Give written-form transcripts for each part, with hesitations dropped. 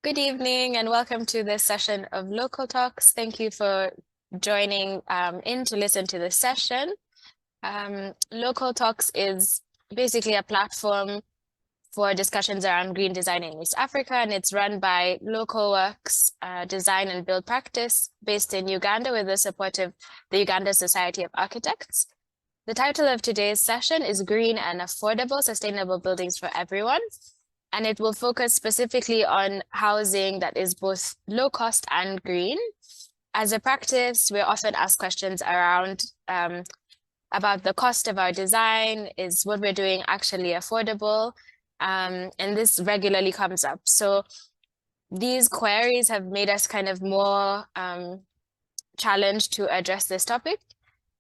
Good evening and welcome to this session of Localtalks. Thank you for joining in to listen to this session. Localtalks is basically a platform for discussions around green design in East Africa, and it's run by Localworks Design and Build Practice based in Uganda with the support of the Uganda Society of Architects. The title of today's session is Green and Affordable Sustainable Buildings for Everyone. And it will focus specifically on housing that is both low cost and green. As a practice, we're often asked questions around about the cost of our design. Is what we're doing actually affordable? And this regularly comes up. So these queries have made us kind of more challenged to address this topic.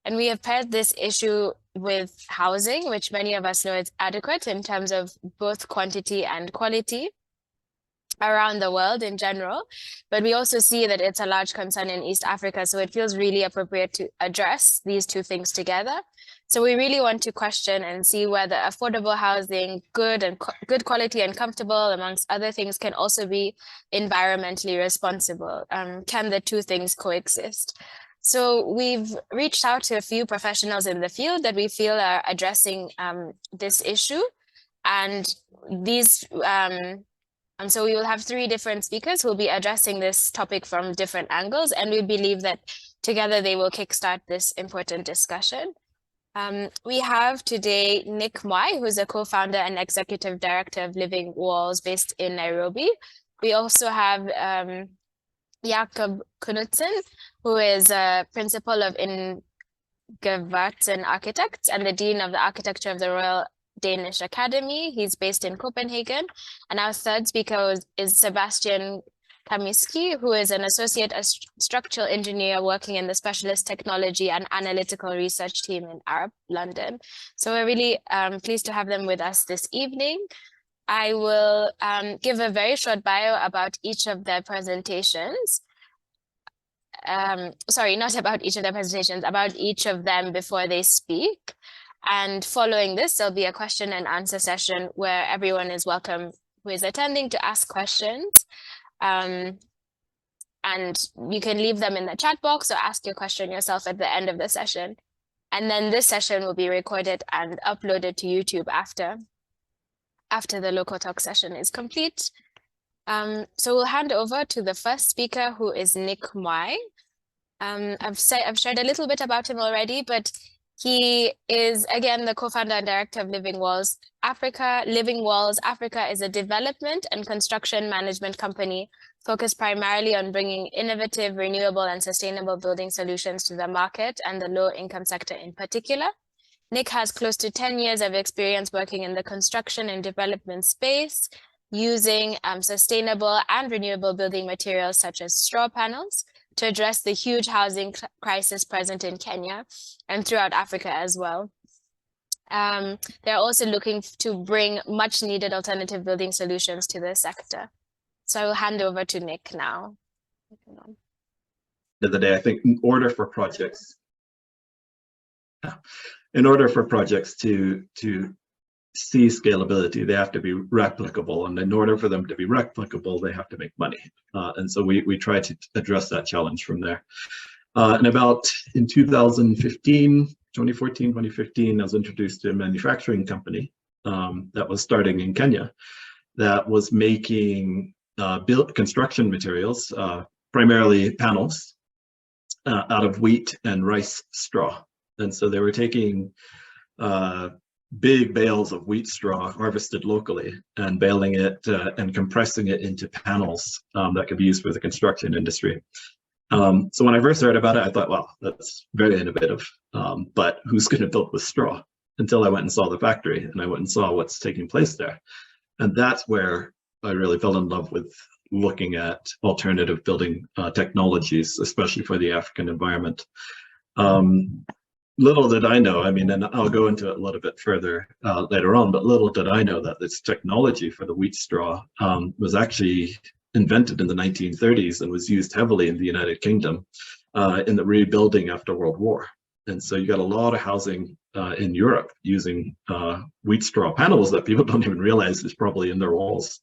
And we have paired this issue with housing, which many of us know is adequate in terms of both quantity and quality around the world in general. But we also see that it's a large concern in East Africa. So it feels really appropriate to address these two things together. So we really want to question and see whether affordable housing, good quality and comfortable, amongst other things, can also be environmentally responsible. Can the two things coexist? So we've reached out to a few professionals in the field that we feel are addressing this issue. And so we will have three different speakers who will be addressing this topic from different angles. And we believe that together they will kickstart this important discussion. We have today Nick Mwai, who's a co-founder and executive director of Living Walls based in Nairobi. We also have Jakob Knudsen, who is a principal of Ingvartsen Architects and the dean of the architecture of the Royal Danish Academy. He's based in Copenhagen. And our third speaker is Sebastian Kaminski, who is an associate structural engineer working in the specialist technology and analytical research team in Arup London. So we're really pleased to have them with us this evening. I will give a very short bio about each of their presentations. Sorry, not about each of their presentations, about each of them before they speak. And following this, there'll be a question and answer session where everyone is welcome who is attending to ask questions. And you can leave them in the chat box or ask your question yourself at the end of the session. And then this session will be recorded and uploaded to YouTube after the Localtalk session is complete. So we'll hand over to the first speaker, who is Nick Mwai. I've shared a little bit about him already, but he is, again, the co-founder and director of Living Walls Africa. Living Walls Africa is a development and construction management company focused primarily on bringing innovative, renewable, and sustainable building solutions to the market and the low-income sector in particular. Nick has close to 10 years of experience working in the construction and development space, using sustainable and renewable building materials such as straw panels to address the huge housing crisis present in Kenya and throughout Africa as well. They're also looking to bring much needed alternative building solutions to the sector. So I will hand over to Nick now. End of the day, I think in order for projects to see scalability, they have to be replicable, and in order for them to be replicable, they have to make money. And so we try to address that challenge from there. And about in 2014, 2015, I was introduced to a manufacturing company that was starting in Kenya that was making construction materials, primarily panels, out of wheat and rice straw. And so they were taking big bales of wheat straw harvested locally and baling it and compressing it into panels that could be used for the construction industry. So when I first heard about it, I thought, wow, that's very innovative, but who's going to build with straw? Until I went and saw the factory and I went and saw what's taking place there. And that's where I really fell in love with looking at alternative building technologies, especially for the African environment. Little did I know, I mean, and I'll go into it a little bit further later on, but little did I know that this technology for the wheat straw was actually invented in the 1930s and was used heavily in the United Kingdom in the rebuilding after World War. And so you got a lot of housing in Europe using wheat straw panels that people don't even realize is probably in their walls.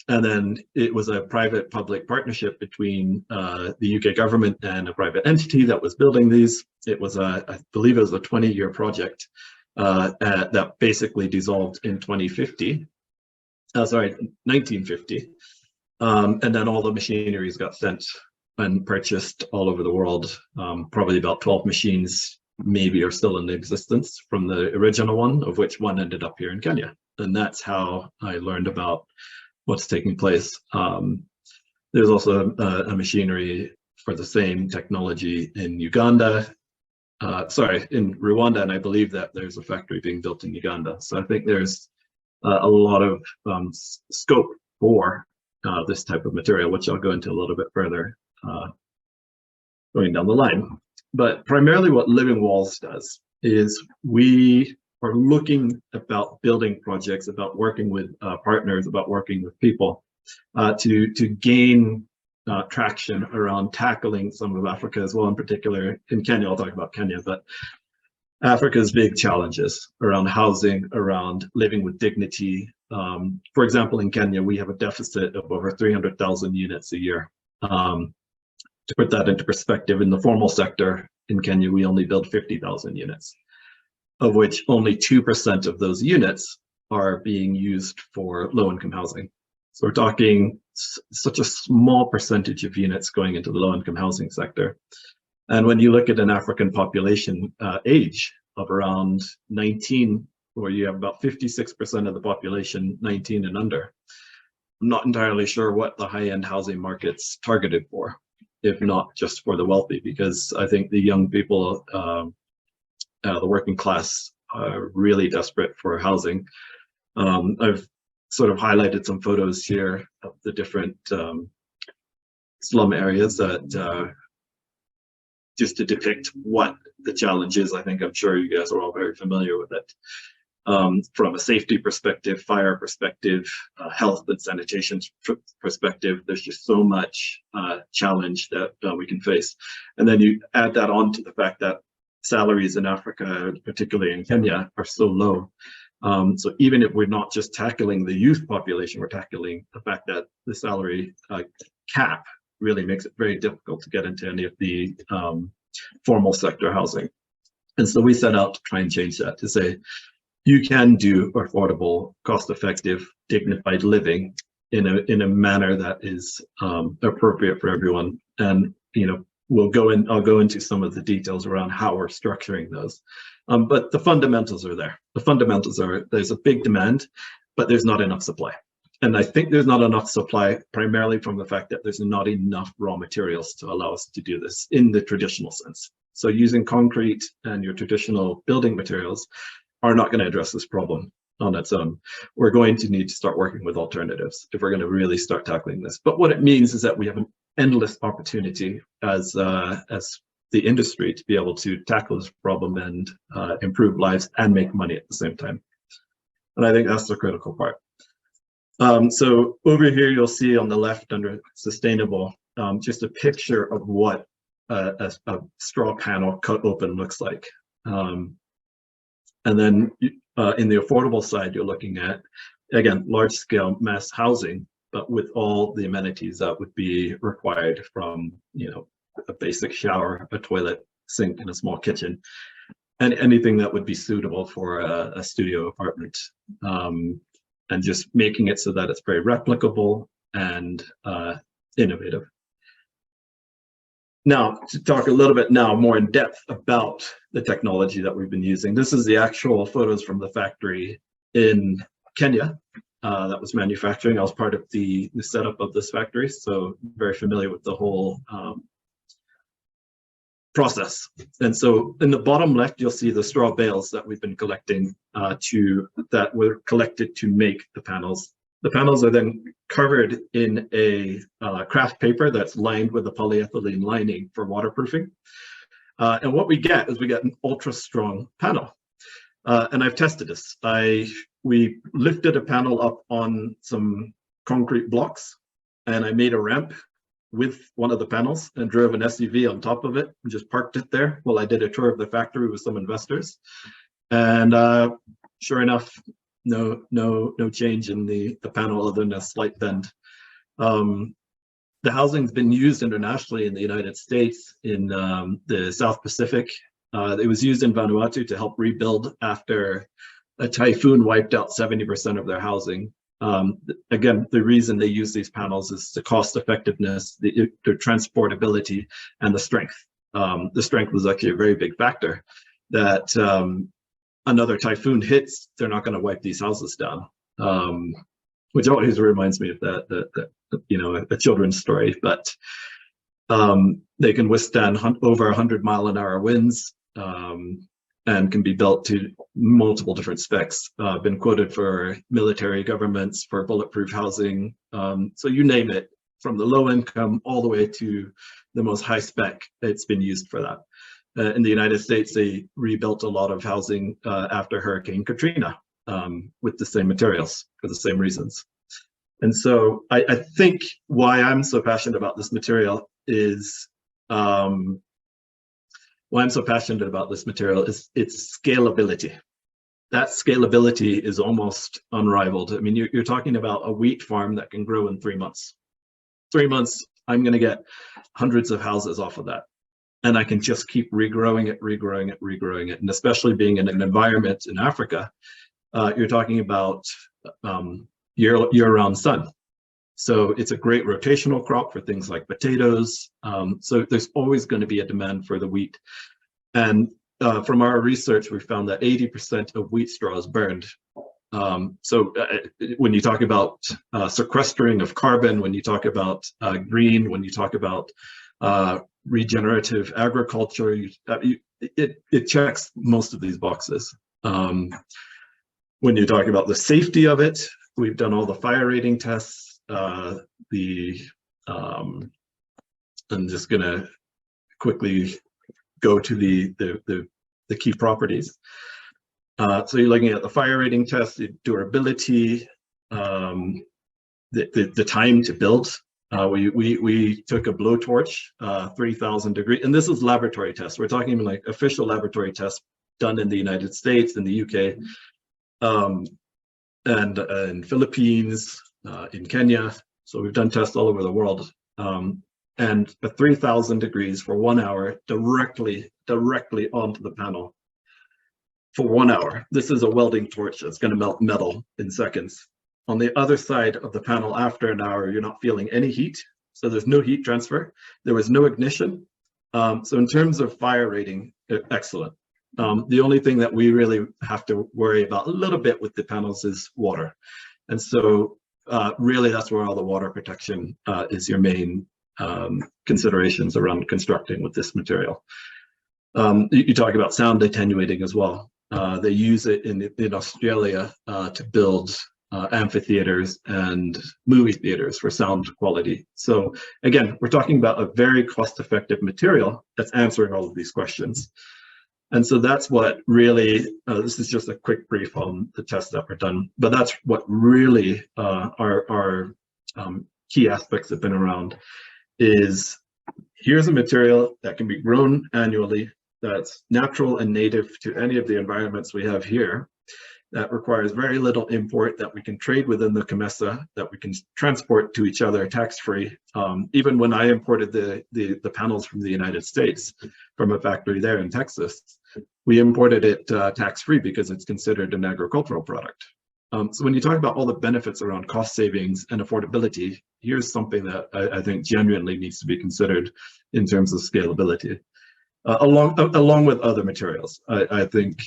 And then it was a private-public partnership between the UK government and a private entity that was building these. It was I believe it was a 20-year project that basically dissolved in 1950. And then all the machineries got sent and purchased all over the world. Probably about 12 machines maybe are still in existence from the original one, of which one ended up here in Kenya. And that's how I learned about what's taking place. There's also a machinery for the same technology in Uganda, in Rwanda, and I believe that there's a factory being built in Uganda. So I think there's a lot of scope for this type of material, which I'll go into a little bit further going down the line. But primarily what Living Walls does is we are looking about building projects, about working with partners, about working with people to gain traction around tackling some of Africa as well, in particular in Kenya. I'll talk about Kenya, but Africa's big challenges around housing, around living with dignity. For example, in Kenya, we have a deficit of over 300,000 units a year. To put that into perspective, in the formal sector in Kenya, we only build 50,000 units, of which only 2% of those units are being used for low-income housing. So we're talking such a small percentage of units going into the low-income housing sector. And when you look at an African population age of around 19, where you have about 56% of the population 19 and under, I'm not entirely sure what the high-end housing market's targeted for, if not just for the wealthy, because I think the young people, the working class, are really desperate for housing. I've sort of highlighted some photos here of the different slum areas that just to depict what the challenge is. I think I'm sure you guys are all very familiar with it. From a safety perspective, fire perspective, health and sanitation perspective, there's just so much challenge that we can face. And then you add that on to the fact that salaries in Africa, particularly in Kenya, are so low. So even if we're not just tackling the youth population, we're tackling the fact that the salary cap really makes it very difficult to get into any of the formal sector housing. And so we set out to try and change that, to say, you can do affordable, cost-effective, dignified living in a manner that is appropriate for everyone. And I'll go into some of the details around how we're structuring those. But the fundamentals are there. The fundamentals are, there's a big demand, but there's not enough supply. And I think there's not enough supply primarily from the fact that there's not enough raw materials to allow us to do this in the traditional sense. So using concrete and your traditional building materials are not going to address this problem on its own. We're going to need to start working with alternatives if we're going to really start tackling this. But what it means is that we have an endless opportunity as the industry to be able to tackle this problem and improve lives and make money at the same time. And I think that's the critical part. So over here, you'll see on the left under sustainable, just a picture of what a straw panel cut open looks like. And then in the affordable side, you're looking at, again, large scale mass housing, but with all the amenities that would be required from, a basic shower, a toilet, sink, and a small kitchen, and anything that would be suitable for a studio apartment. And just making it so that it's very replicable and innovative. Now, to talk a little bit now more in depth about the technology that we've been using. This is the actual photos from the factory in Kenya that was manufacturing. I was part of the setup of this factory, so very familiar with the whole process. And so in the bottom left, you'll see the straw bales that we've been collecting that were collected to make the panels. The panels are then covered in a craft paper that's lined with a polyethylene lining for waterproofing. And what we get is an ultra strong panel. And I've tested this. We lifted a panel up on some concrete blocks, and I made a ramp with one of the panels and drove an SUV on top of it and just parked it there while I did a tour of the factory with some investors. And sure enough, no change in the panel other than a slight bend. The housing's been used internationally in the United States, in the South Pacific. It was used in Vanuatu to help rebuild after a typhoon wiped out 70% of their housing. Again, the reason they use these panels is the cost effectiveness, the transportability, and the strength. The strength was actually a very big factor, that another typhoon hits, they're not going to wipe these houses down. Which always reminds me of that a children's story, but they can withstand over 100-mile-an-hour winds, and can be built to multiple different specs. Been quoted for military governments, for bulletproof housing. So you name it, from the low income all the way to the most high spec, it's been used for that. In the United States, they rebuilt a lot of housing after Hurricane Katrina, with the same materials for the same reasons. And so I think why I'm so passionate about this material is its scalability. That scalability is almost unrivaled. I mean, you're talking about a wheat farm that can grow in 3 months. 3 months, I'm going to get hundreds of houses off of that. And I can just keep regrowing it. And especially being in an environment in Africa, you're talking about year-round sun. So it's a great rotational crop for things like potatoes. So there's always going to be a demand for the wheat. And from our research, we found that 80% of wheat straw is burned. So when you talk about sequestering of carbon, when you talk about green, when you talk about regenerative agriculture, it checks most of these boxes. When you talk about the safety of it, we've done all the fire rating tests. I'm just going to quickly go to the key properties. So you're looking at the fire rating test, the durability, the time to build. We took a blowtorch, 3,000 degrees, and this is laboratory tests. We're talking like official laboratory tests done in the United States, in the UK, and in Philippines, in Kenya. So we've done tests all over the world. And at 3,000 degrees for 1 hour, directly onto the panel for 1 hour. This is a welding torch that's going to melt metal in seconds. On the other side of the panel, after an hour, you're not feeling any heat. So there's no heat transfer. There was no ignition. So in terms of fire rating, excellent. The only thing that we really have to worry about a little bit with the panels is water. And so really that's where all the water protection is your main considerations around constructing with this material. You talk about sound attenuating as well. They use it in Australia to build amphitheaters and movie theaters for sound quality. So again, we're talking about a very cost-effective material that's answering all of these questions. And so that's what really, this is just a quick brief on the tests that were done, but that's what really our key aspects have been around is, here's a material that can be grown annually, that's natural and native to any of the environments we have here, that requires very little import, that we can trade within the COMESA, that we can transport to each other tax-free. Even when I imported the panels from the United States, from a factory there in Texas, we imported it tax-free because it's considered an agricultural product. So when you talk about all the benefits around cost savings and affordability, here's something that I think genuinely needs to be considered in terms of scalability, along with other materials. I think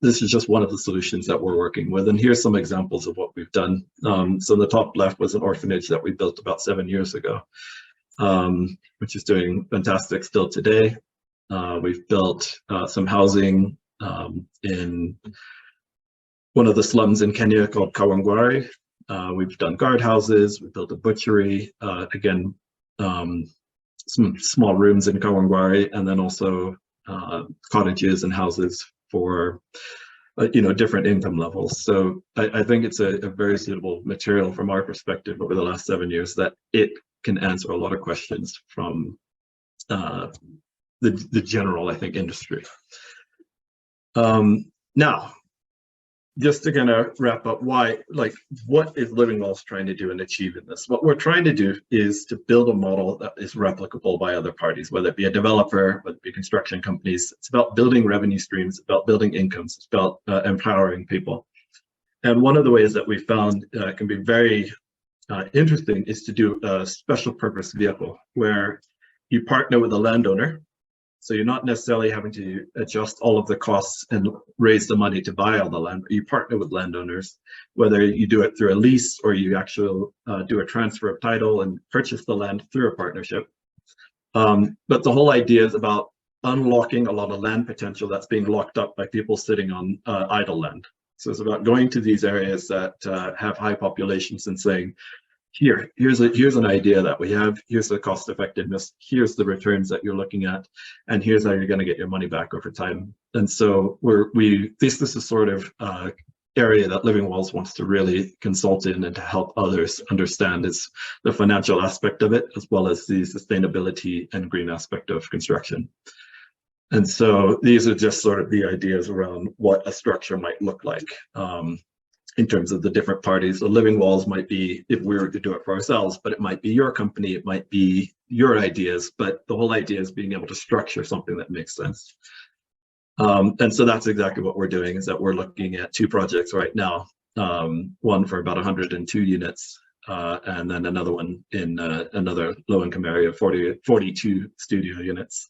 this is just one of the solutions that we're working with. And here's some examples of what we've done. So the top left was an orphanage that we built about 7 years ago, which is doing fantastic still today. We've built some housing in one of the slums in Kenya called Kawangware. We've done guardhouses, we built a butchery, again, some small rooms in Kawangware, and then also cottages and houses for different income levels. So I think it's a very suitable material from our perspective over the last 7 years, that it can answer a lot of questions from the general, I think, industry. Now, just to kind of wrap up, what is Living Walls trying to do and achieve in this? What we're trying to do is to build a model that is replicable by other parties, whether it be a developer, whether it be construction companies. It's about building revenue streams, it's about building incomes, it's about empowering people. And one of the ways that we found can be very interesting is to do a special purpose vehicle where you partner with a landowner. So you're not necessarily having to adjust all of the costs and raise the money to buy all the land. You partner with landowners, whether you do it through a lease or you actually do a transfer of title and purchase the land through a partnership. But the whole idea is about unlocking a lot of land potential that's being locked up by people sitting on idle land. So it's about going to these areas that have high populations and saying, here's an idea that we have, here's the cost effectiveness, here's the returns that you're looking at, and here's how you're going to get your money back over time. And so this is sort of area that Living Walls wants to really consult in and to help others understand is the financial aspect of it, as well as the sustainability and green aspect of construction. And so these are just sort of the ideas around what a structure might look like. In terms of the different parties. The Living Walls might be if we were to do it for ourselves, but it might be your company, it might be your ideas, but the whole idea is being able to structure something that makes sense. And so that's exactly what we're doing, is that we're looking at 2 projects right now, one for about 102 units, and then another one in another low-income area, 42 studio units,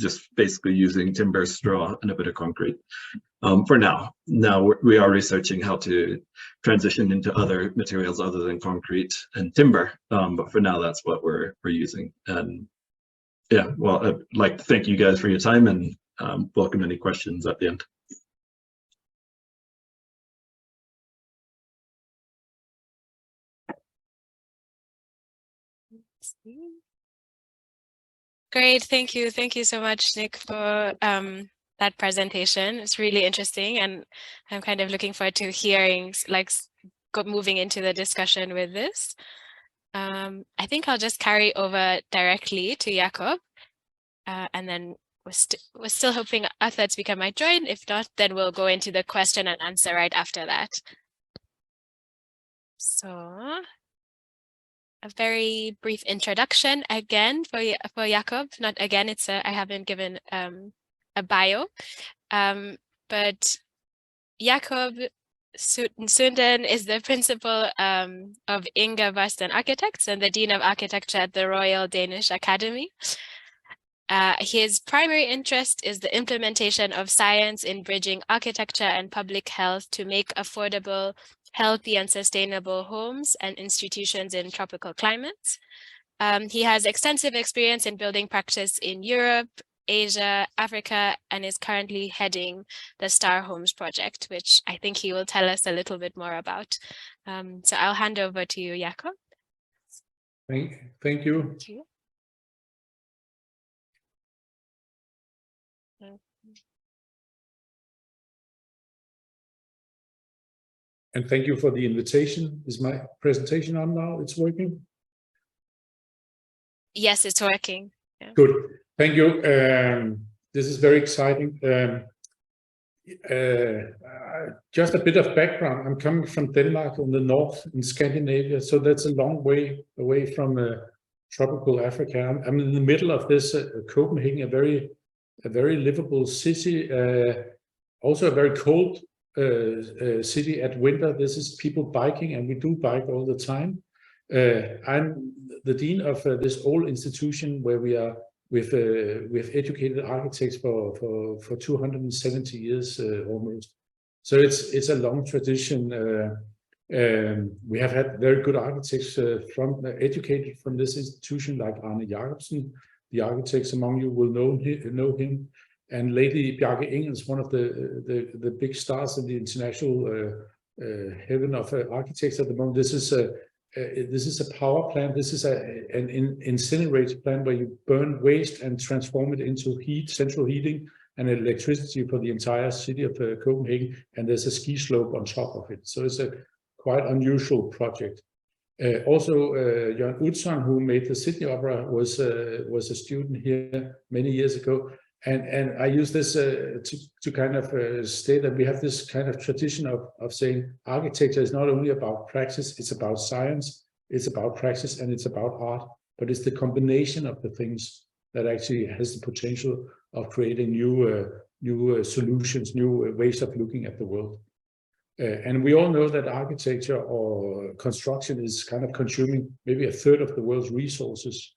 just basically using timber, straw, and a bit of concrete. For now. Now we are researching how to transition into other materials other than concrete and timber, but for now that's what we're using. And yeah, well, I'd like to thank you guys for your time and welcome any questions at the end. Great, thank you so much, Nick, for that presentation. It's really interesting, and I'm kind of looking forward to hearing, moving into the discussion with this. I think I'll just carry over directly to Jakob, and then we're still hoping our third speaker might join. If not, then we'll go into the question and answer right after that. So a very brief introduction again for Jakob. Not again, I haven't given a bio, but Jakob Knudsen is the principal of Ingvartsen Architects and the Dean of Architecture at the Royal Danish Academy. His primary interest is the implementation of science in bridging architecture and public health to make affordable, healthy and sustainable homes and institutions in tropical climates. He has extensive experience in building practice in Europe, Asia, Africa, and is currently heading the Star Homes project, which I think he will tell us a little bit more about. So I'll hand over to you, Jakob. Thank you. Thank you. And thank you for the invitation. Is my presentation on now? It's working? Yes, it's working. Yeah. Good. Thank you. This is very exciting. Just a bit of background. I'm coming from Denmark in the north in Scandinavia, so that's a long way away from tropical Africa. I'm in the middle of this Copenhagen, a very livable city, also a very cold city at winter. This is people biking, and we do bike all the time. I'm the dean of this old institution where we are with educated architects for 270 years almost. So it's a long tradition. We have had very good architects educated from this institution, like Arne Jacobsen. The architects among you will know him. And Lady Bjarke Engels, one of the big stars in the international heaven of architects at the moment. This is a power plant. This is an incinerator plant where you burn waste and transform it into heat, central heating and electricity for the entire city of Copenhagen. And there's a ski slope on top of it. So it's a quite unusual project. Also, Jørgen Utzon, who made the Sydney Opera, was a student here many years ago. And I use this to kind of state that we have this kind of tradition of saying architecture is not only about practice, it's about science, it's about practice, and it's about art, but it's the combination of the things that actually has the potential of creating new solutions, new ways of looking at the world. And we all know that architecture or construction is kind of consuming maybe a third of the world's resources,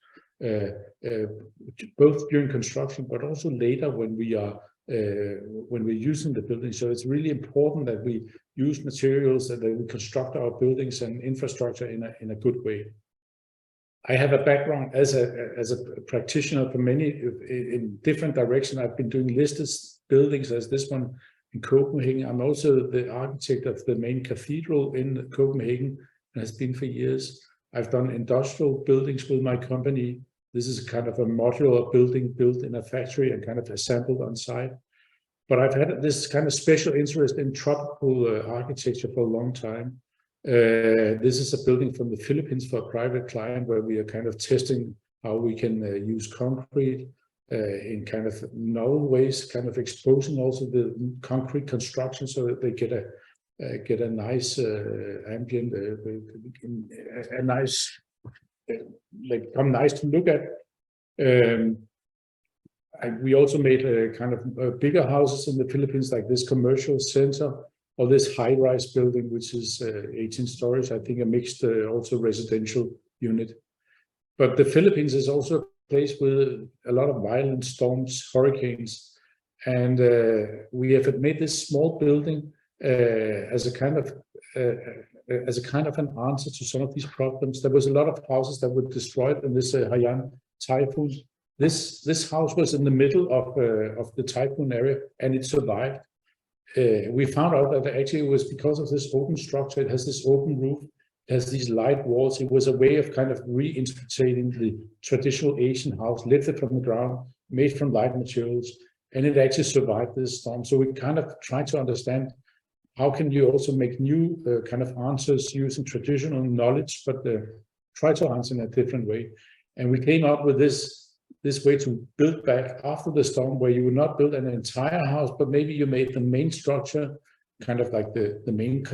both during construction, but also later when we're using the building. So it's really important that we use materials, that we construct our buildings and infrastructure in a good way. I have a background as a practitioner for many in different directions. I've been doing listed buildings as this one in Copenhagen. I'm also the architect of the main cathedral in Copenhagen, and has been for years. I've done industrial buildings with my company. This is kind of a modular building built in a factory and kind of assembled on site. But I've had this kind of special interest in tropical architecture for a long time. This is a building from the Philippines for a private client where we are kind of testing how we can use concrete in kind of novel ways, kind of exposing also the concrete construction so that they get a nice ambient, a nice, like come nice to look at. We also made a kind of bigger houses in the Philippines, like this commercial center, or this high-rise building, which is 18 stories, I think a mixed also residential unit. But the Philippines is also a place with a lot of violent storms, hurricanes, and we have made this small building as a kind of an answer to some of these problems. There was a lot of houses that were destroyed in this Haiyan typhoon. This house was in the middle of the typhoon area, and it survived. We found out that actually it was because of this open structure. It has this open roof, it has these light walls. It was a way of kind of reinterpreting the traditional Asian house, lifted from the ground, made from light materials, and it actually survived this storm. So we kind of tried to understand how can you also make new kind of answers using traditional knowledge, but try to answer in a different way. And we came up with this way to build back after the storm, where you would not build an entire house, but maybe you made the main structure kind of like the main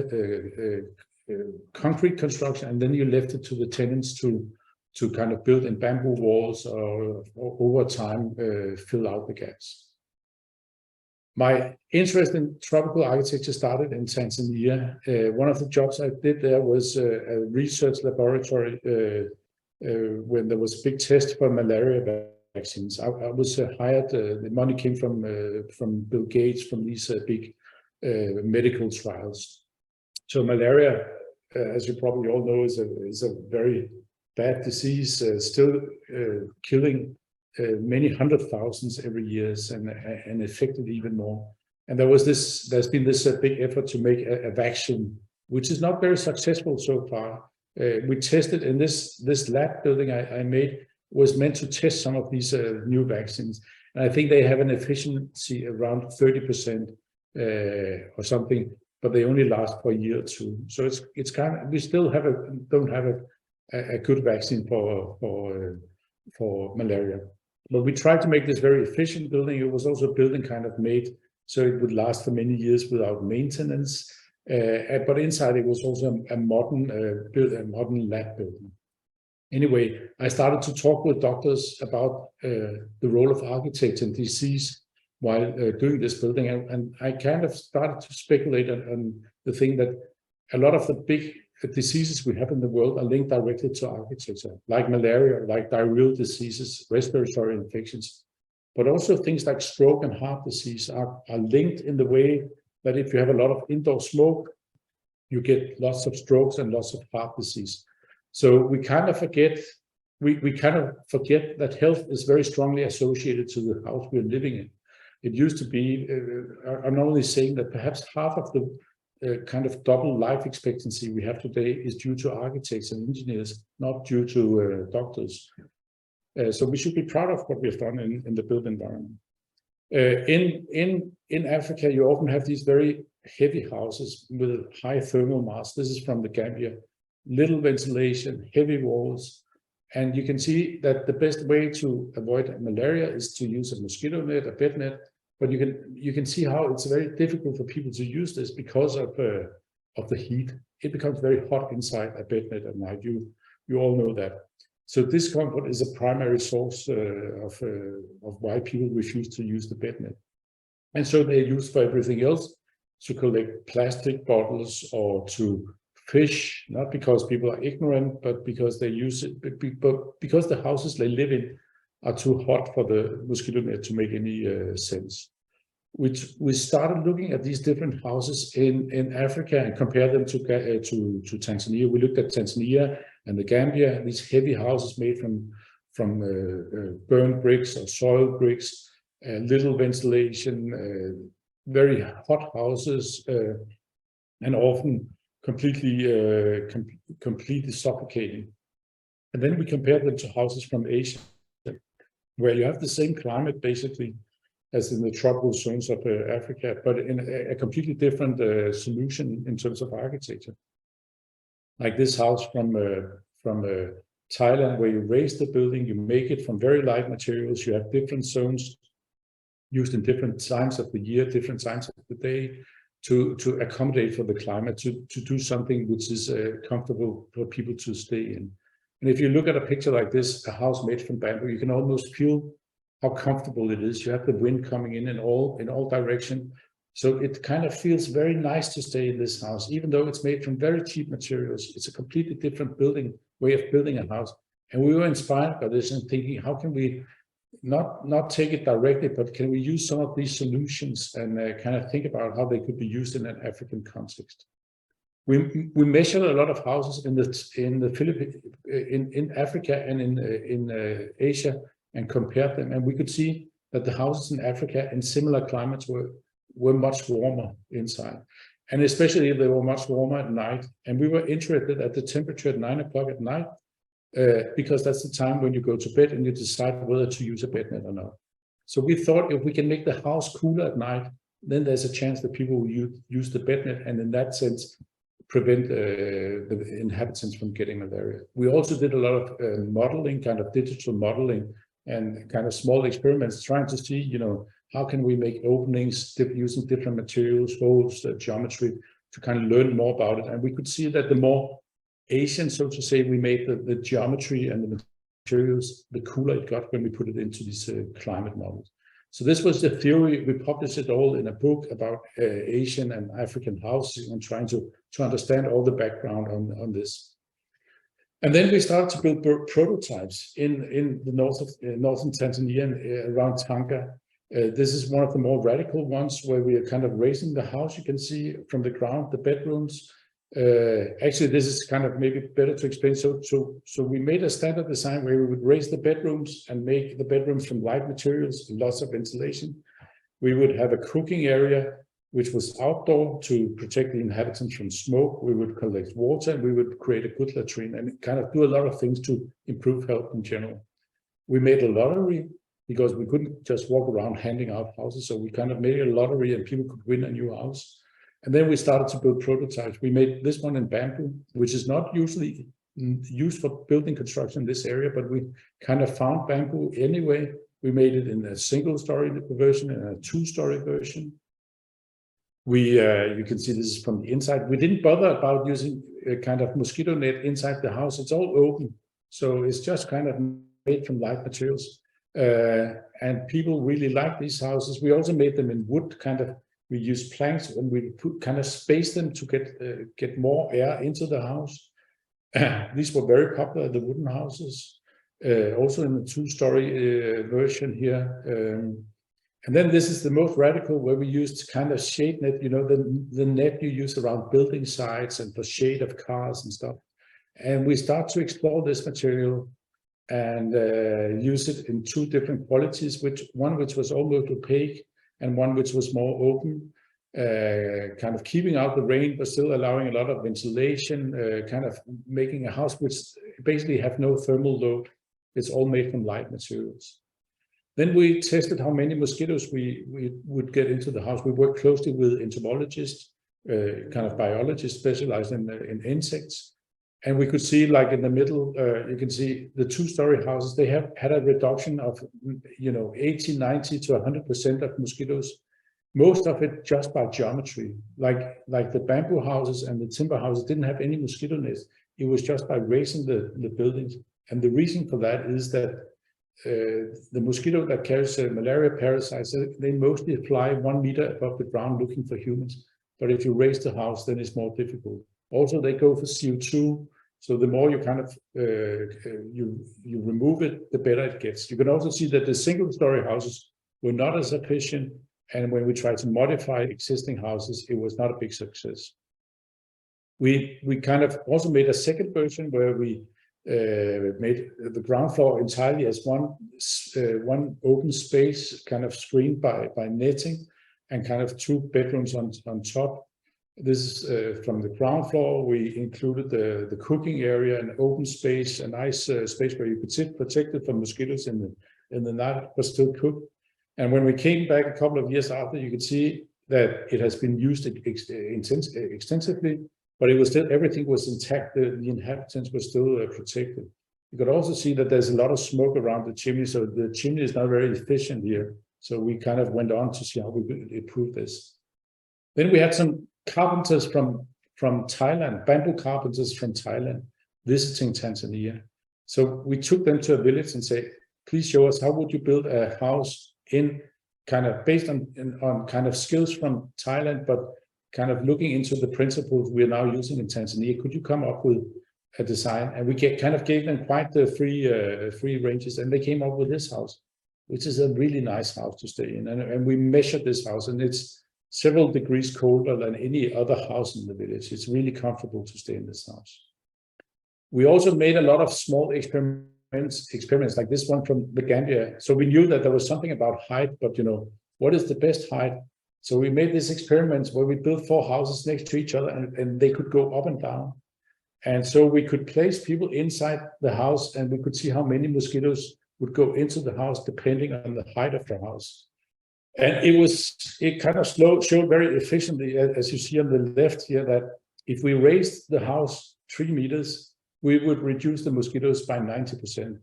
concrete construction, and then you left it to the tenants to kind of build in bamboo walls or over time fill out the gaps. My interest in tropical architecture started in Tanzania. One of the jobs I did there was a research laboratory when there was a big test for malaria vaccines. I was hired, the money came from Bill Gates, from these big medical trials. So malaria, as you probably all know, is a very bad disease, still killing many hundred thousands every year, and affected even more. And there's been this big effort to make a vaccine, which is not very successful so far. We tested in this lab building I made was meant to test some of these new vaccines, and I think they have an efficiency around 30% or something, but they only last for a year or two. So it's kind of, we still don't have a good vaccine for malaria. But we tried to make this very efficient building. It was also a building kind of made so it would last for many years without maintenance. But inside it was also a modern lab building. Anyway, I started to talk with doctors about the role of architects in disease while doing this building, and I kind of started to speculate on the thing that a lot of the big diseases we have in the world are linked directly to architecture, like malaria, like diarrheal diseases, respiratory infections, but also things like stroke and heart disease are linked in the way that if you have a lot of indoor smoke, you get lots of strokes and lots of heart disease. So we kind of forget, we kind of forget that health is very strongly associated to the house we're living in. It used to be, I'm only saying that perhaps half of the kind of double life expectancy we have today is due to architects and engineers, not due to doctors. So we should be proud of what we've done in the built environment. In Africa, you often have these very heavy houses with high thermal mass. This is from the Gambia. Little ventilation, heavy walls, And you can see that the best way to avoid malaria is to use a mosquito net, a bed net. But you can see how it's very difficult for people to use this because of the heat. It becomes very hot inside a bed net at night. You all know that. So discomfort is a primary source of why people refuse to use the bed net. And so they use for everything else, to collect plastic bottles or to fish, not because people are ignorant, but because they use it, but because the houses they live in are too hot for the mosquito net to make any sense. We started looking at these different houses in Africa and compared them to Tanzania. We looked at Tanzania and the Gambia, these heavy houses made from burned bricks or soil bricks, little ventilation, very hot houses, and often completely suffocating. And then we compared them to houses from Asia, where you have the same climate basically as in the tropical zones of Africa, but in a completely different solution in terms of architecture. Like this house from Thailand, where you raise the building, you make it from very light materials, you have different zones used in different times of the year, different times of the day, to accommodate for the climate, to do something which is comfortable for people to stay in. And if you look at a picture like this, a house made from bamboo, you can almost feel how comfortable it is. You have the wind coming in all directions. So it kind of feels very nice to stay in this house, even though it's made from very cheap materials. It's a completely different way of building a house. And we were inspired by this and thinking, how can we not take it directly, but can we use some of these solutions and kind of think about how they could be used in an African context? We measured a lot of houses in the Philippines, in Africa and in Asia, and compared them, and we could see that the houses in Africa in similar climates were much warmer inside, and especially they were much warmer at night. And we were interested at the temperature at 9 o'clock at night, because that's the time when you go to bed and you decide whether to use a bed net or not. So we thought if we can make the house cooler at night, then there's a chance that people will use the bed net, and in that sense prevent the inhabitants from getting malaria. We also did a lot of modeling, kind of digital modeling, and kind of small experiments trying to see, how can we make openings using different materials, holes, geometry, to kind of learn more about it. And we could see that the more Asian, so to say, we made the geometry and the materials, the cooler it got when we put it into these climate models. So this was the theory. We published it all in a book about Asian and African housing and trying to understand all the background on this. And then we started to build prototypes in the northern Tanzania and around Tanga. This is one of the more radical ones where we are kind of raising the house. You can see from the ground, the bedrooms. Actually, this is kind of maybe better to explain. So we made a standard design where we would raise the bedrooms and make the bedrooms from light materials, lots of ventilation. We would have a cooking area, which was outdoor to protect the inhabitants from smoke. We would collect water, and we would create a good latrine and kind of do a lot of things to improve health in general. We made a lottery because we couldn't just walk around handing out houses. So we kind of made a lottery and people could win a new house. And then we started to build prototypes. We made this one in bamboo, which is not usually used for building construction in this area, but we kind of found bamboo anyway. We made it in a single-story version and a two-story version. You can see this is from the inside. We didn't bother about using a kind of mosquito net inside the house. It's all open. So it's just kind of made from light materials. And people really like these houses. We also made them in wood, we use planks and we kind of space them to get more air into the house. These were very popular, the wooden houses, also in the two-story version here. And then this is the most radical, where we used kind of shade net, the net you use around building sites and for shade of cars and stuff. And we start to explore this material and use it in two different qualities, one which was almost opaque and one which was more open, kind of keeping out the rain, but still allowing a lot of ventilation, kind of making a house which basically have no thermal load. It's all made from light materials. Then we tested how many mosquitoes we would get into the house. We worked closely with entomologists, kind of biologists specialized in insects. And we could see, like in the middle, you can see the 2-story houses, they have had a reduction of, 80, 90 to 100% of mosquitoes. Most of it just by geometry, like the bamboo houses and the timber houses didn't have any mosquito nets. It was just by raising the buildings. And the reason for that is that the mosquito that carries malaria parasites, they mostly fly 1 meter above the ground looking for humans. But if you raise the house, then it's more difficult. Also, they go for CO2. So the more you kind of you remove it, the better it gets. You can also see that the single-story houses were not as efficient. And when we tried to modify existing houses, it was not a big success. We kind of also made a second version where we made the ground floor entirely as one open space, kind of screened by netting, and kind of 2 bedrooms on top. This is from the ground floor. We included the cooking area, an open space, a nice space where you could sit protected from mosquitoes in the night, but still cook. And when we came back a couple of years after, you could see that it has been used extensively, but it was still, everything was intact. The inhabitants were still protected. You could also see that there's a lot of smoke around the chimney, so the chimney is not very efficient here. So we kind of went on to see how we could improve this. Then we had some carpenters from Thailand, bamboo carpenters from Thailand, visiting Tanzania. So we took them to a village and said, please show us, how would you build a house in kind of based on kind of skills from Thailand, but kind of looking into the principles we are now using in Tanzania. Could you come up with a design? And we kind of gave them quite the free ranges, and they came up with this house, which is a really nice house to stay in. And we measured this house, and it's several degrees colder than any other house in the village. It's really comfortable to stay in this house. We also made a lot of small experiments like this one from the Gambia. So we knew that there was something about height, but what is the best height? So we made these experiments where we built 4 houses next to each other, and they could go up and down. And so we could place people inside the house, and we could see how many mosquitoes would go into the house depending on the height of the house. And it kind of showed very efficiently, as you see on the left here, that if we raised the house 3 meters, we would reduce the mosquitoes by 90%.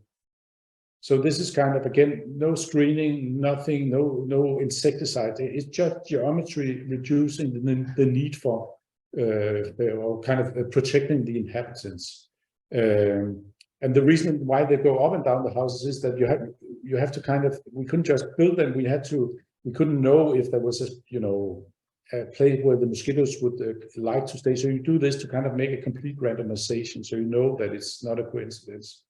So this is kind of, again, no screening, nothing, no insecticide. It's just geometry reducing the need for or kind of protecting the inhabitants. And the reason why they go up and down the houses is that you have to kind of, we couldn't just build them. We couldn't know if there was a place where the mosquitoes would like to stay. So you do this to kind of make a complete randomization, so you know that it's not a coincidence.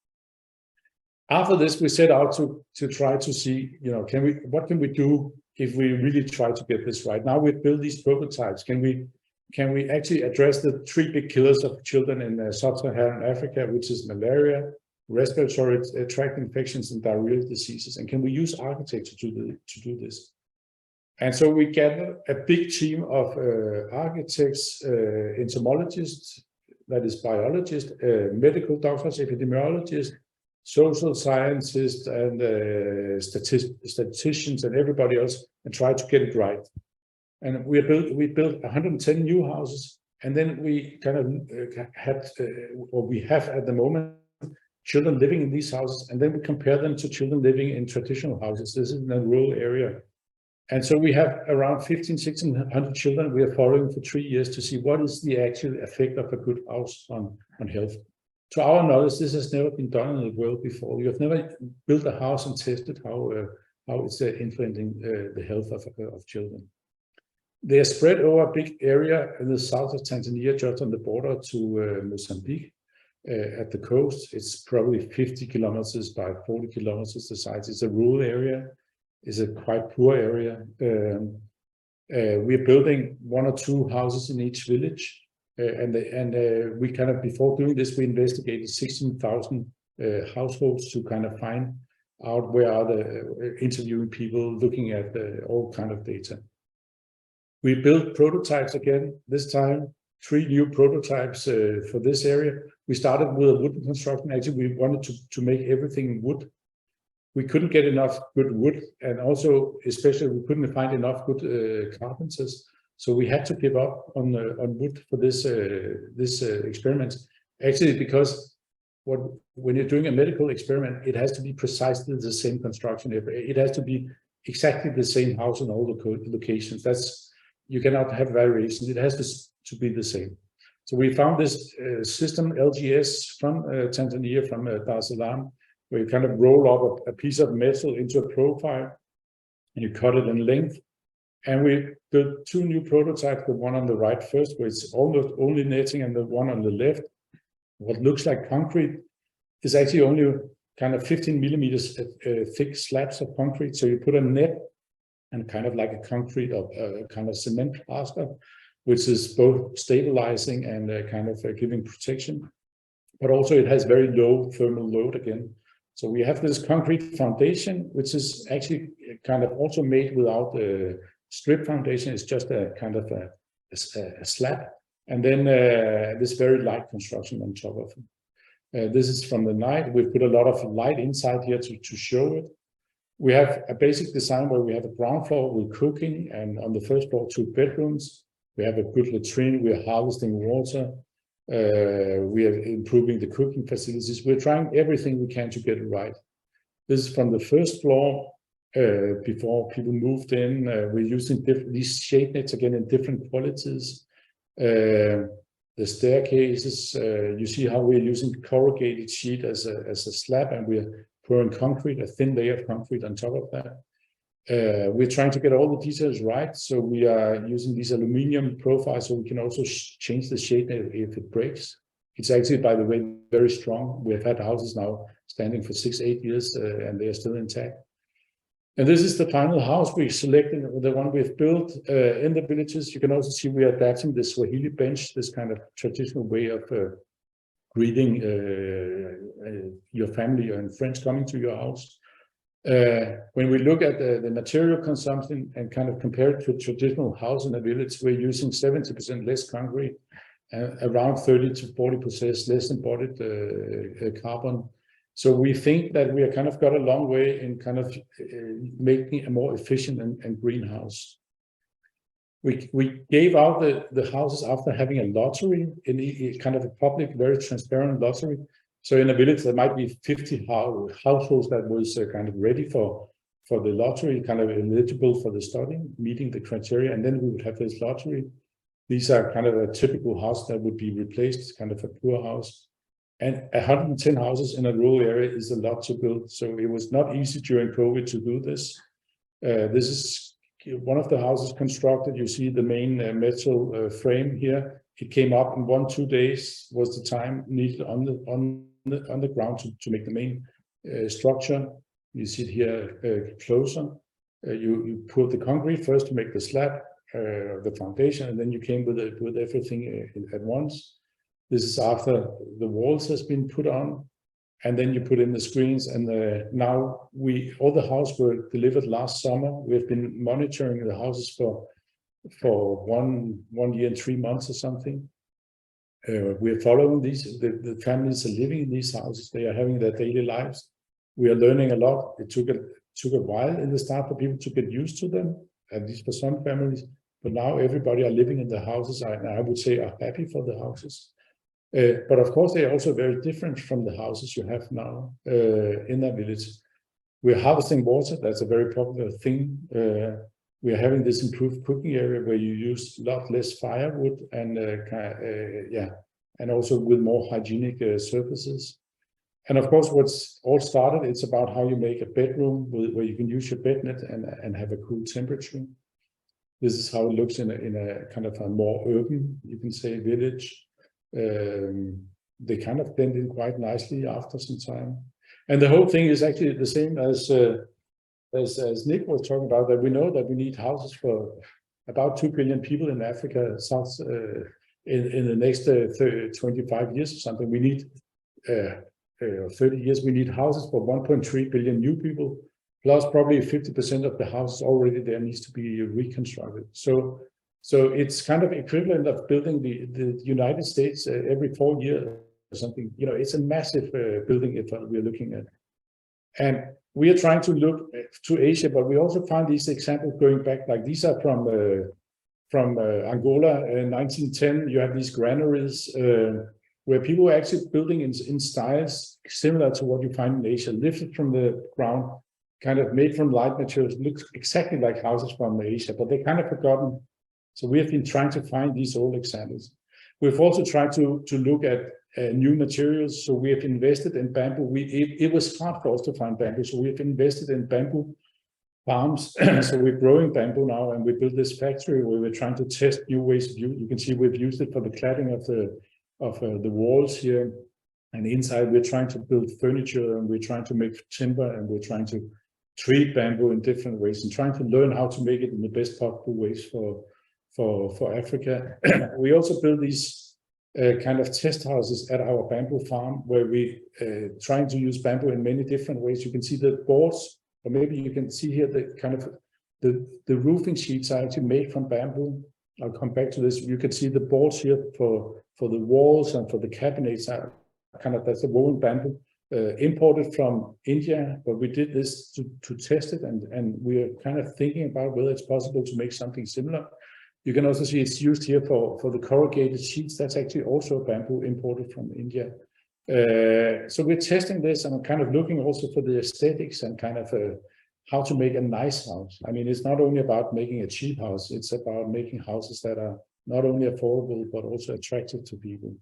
After this, we set out to try to see, what can we do if we really try to get this right? Now we've built these prototypes. Can we actually address the 3 big killers of children in sub-Saharan Africa, which is malaria, respiratory tract infections, and diarrheal diseases? And can we use architecture to do this? And so we gathered a big team of architects, entomologists, that is biologists, medical doctors, epidemiologists, social scientists, and statisticians, and everybody else, and tried to get it right. And we built 110 new houses, and then we kind of we have at the moment children living in these houses, and then we compare them to children living in traditional houses. This is in a rural area. And so we have around 1,600 children we are following for 3 years to see what is the actual effect of a good house on health. To our knowledge, this has never been done in the world before. You have never built a house and tested how it's influencing the health of children. They are spread over a big area in the south of Tanzania, just on the border to Mozambique. At the coast, it's probably 50 kilometers by 40 kilometers the size. It's a rural area. It's a quite poor area. We're building 1 or 2 houses in each village. We kind of, before doing this, we investigated 16,000 households to kind of find out where are the interviewing people, looking at all kind of data. We built prototypes again, this time 3 new prototypes for this area. We started with a wooden construction. Actually, we wanted to make everything wood. We couldn't get enough good wood, and also, especially, we couldn't find enough good carpenters. So we had to give up on wood for this experiment. Actually, because when you're doing a medical experiment, it has to be precisely the same construction. It has to be exactly the same house in all the locations. You cannot have variations. It has to be the same. So we found this system, LGS, from Tanzania, from Dar es Salaam, where you kind of roll up a piece of metal into a profile, and you cut it in length. And we built 2 new prototypes, the one on the right first, where it's almost only netting, and the one on the left, what looks like concrete, is actually only kind of 15 millimeters thick slabs of concrete. So you put a net and kind of like a concrete of kind of cement plaster, which is both stabilizing and kind of giving protection. But also it has very low thermal load again. So we have this concrete foundation, which is actually kind of also made without a strip foundation. It's just a kind of a slab. And then this very light construction on top of it. This is from the night. We've put a lot of light inside here to show it. We have a basic design where we have a ground floor with cooking, and on the first floor, 2 bedrooms. We have a good latrine. We are harvesting water. We are improving the cooking facilities. We're trying everything we can to get it right. This is from the first floor before people moved in. We're using these shade nets again in different qualities. The staircases, you see how we're using corrugated sheet as a slab, and we're pouring concrete, a thin layer of concrete on top of that. We're trying to get all the details right, so we are using these aluminum profiles so we can also change the shade if it breaks. It's actually, by the way, very strong. We've had houses now standing for 6-8 years, and they are still intact. And this is the final house we selected, the one we've built in the villages. You can also see we are adapting the Swahili bench, this kind of traditional way of greeting your family and friends coming to your house. When we look at the material consumption and kind of compare it to a traditional house in a village, we're using 70% less concrete, around 30 to 40% less embodied carbon. So we think that we have kind of got a long way in kind of making a more efficient and green house. We gave out the houses after having a lottery, in kind of a public, very transparent lottery. So in a village, there might be 50 households that was kind of ready for the lottery, kind of eligible for the study, meeting the criteria, and then we would have this lottery. These are kind of a typical house that would be replaced, kind of a poor house. And 110 houses in a rural area is a lot to build. So it was not easy during COVID to do this. This is one of the houses constructed. You see the main metal frame here. It came up in 1-2 days was the time needed on the ground to make the main structure. You see it here closer. You put the concrete first to make the slab, the foundation, and then you came with everything at once. This is after the walls has been put on, and then you put in the screens. And now all the houses were delivered last summer. We've been monitoring the houses for one year and 3 months or something. We're following these. The families are living in these houses. They are having their daily lives. We are learning a lot. It took a while in the start for people to get used to them, at least for some families. But now everybody are living in the houses, and I would say are happy for the houses. But of course, they are also very different from the houses you have now in that village. We're harvesting water. That's a very popular thing. We are having this improved cooking area where you use a lot less firewood and and also with more hygienic surfaces. And of course, what's all started, it's about how you make a bedroom where you can use your bed net and have a cool temperature. This is how it looks in a kind of a more urban, you can say, village. They kind of blend in quite nicely after some time. And the whole thing is actually the same as Nick was talking about, that we know that we need houses for about 2 billion people in Africa, in the next 25 years or something. We need 30 years, we need houses for 1.3 billion new people, plus probably 50% of the houses already there needs to be reconstructed. So it's kind of equivalent of building the United States every 4 years or something. You know, it's a massive building effort we're looking at. And we are trying to look to Asia, but we also find these examples going back, like these are from Angola in 1910. You have these granaries where people are actually building in styles similar to what you find in Asia, lifted from the ground, kind of made from light materials, looks exactly like houses from Asia, but they kind of forgotten. So we have been trying to find these old examples. We've also tried to look at new materials. So we have invested in bamboo. It was hard for us to find bamboo, so we have invested in bamboo farms. So we're growing bamboo now, and we built this factory where we're trying to test new ways of use. You can see we've used it for the cladding of the walls here, and inside we're trying to build furniture, and we're trying to make timber, and we're trying to treat bamboo in different ways, and trying to learn how to make it in the best possible ways for Africa. We also build these kind of test houses at our bamboo farm, where we trying to use bamboo in many different ways. You can see the boards, or maybe you can see here the kind of the roofing sheets are actually made from bamboo. I'll come back to this. You can see the boards here for the walls and for the cabinets are kind of, that's a woven bamboo imported from India, but we did this to test it, and we are kind of thinking about whether it's possible to make something similar. You can also see it's used here for the corrugated sheets. That's actually also bamboo imported from India. So we're testing this, and I'm kind of looking also for the aesthetics and kind of how to make a nice house. I mean, it's not only about making a cheap house, it's about making houses that are not only affordable, but also attractive to people.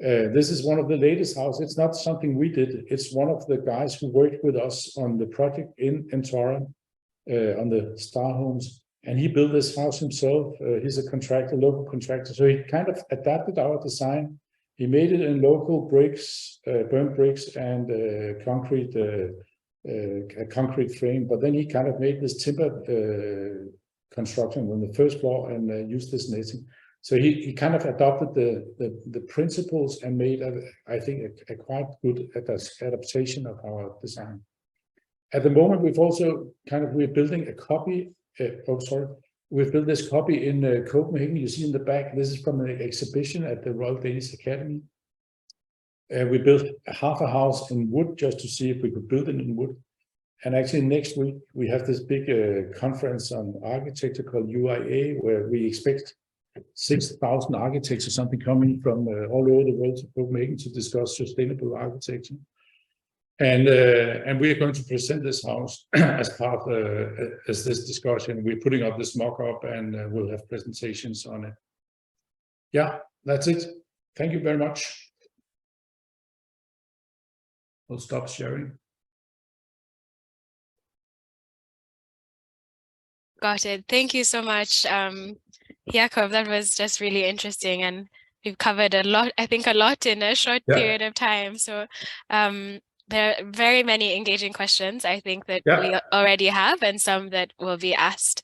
This is one of the latest houses. It's not something we did. It's one of the guys who worked with us on the project in Tora, on the Star Homes. And he built this house himself. He's a contractor, local contractor. So he kind of adapted our design. He made it in local bricks, burnt bricks, and a concrete frame. But then he kind of made this timber construction on the first floor and used this netting. So he kind of adopted the principles and made, I think, a quite good adaptation of our design. At the moment, we've also we're building a copy. We've built this copy in Copenhagen. You see in the back, this is from an exhibition at the Royal Danish Academy. We built half a house in wood just to see if we could build it in wood. And actually next week, we have this big conference on architecture called UIA, where we expect 6,000 architects or something coming from all over the world to Copenhagen to discuss sustainable architecture. And we are going to present this house as part as this discussion. We're putting up this mock-up, and we'll have presentations on it. Yeah, that's it. Thank you very much. We'll stop sharing. Got it. Thank you so much, Jakob. That was just really interesting, and we've covered a lot, I think a lot in a short period of time. So there are very many engaging questions, I think, that we already have, and some that will be asked.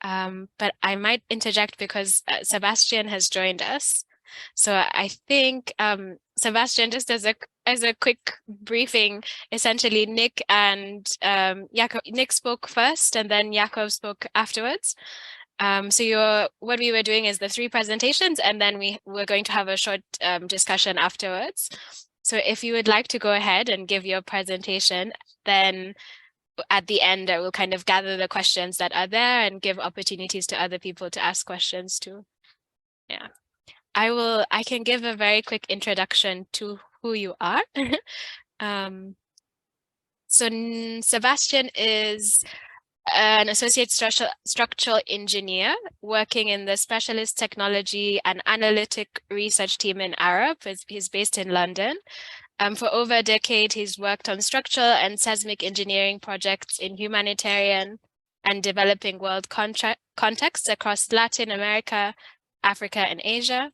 But I might interject because Sebastian has joined us. So I think, Sebastian, just as a quick briefing, essentially Nick and Jakob, Nick spoke first, and then Jakob spoke afterwards. So what we were doing is the 3 presentations, and then we're going to have a short discussion afterwards. So if you would like to go ahead and give your presentation, then at the end, I will kind of gather the questions that are there and give opportunities to other people to ask questions too. Yeah, I can give a very quick introduction to who you are. So Sebastian is an associate structural engineer working in the specialist technology and analytic research team in Arup. He's based in London. For over a decade, he's worked on structural and seismic engineering projects in humanitarian and developing world contexts across Latin America, Africa, and Asia.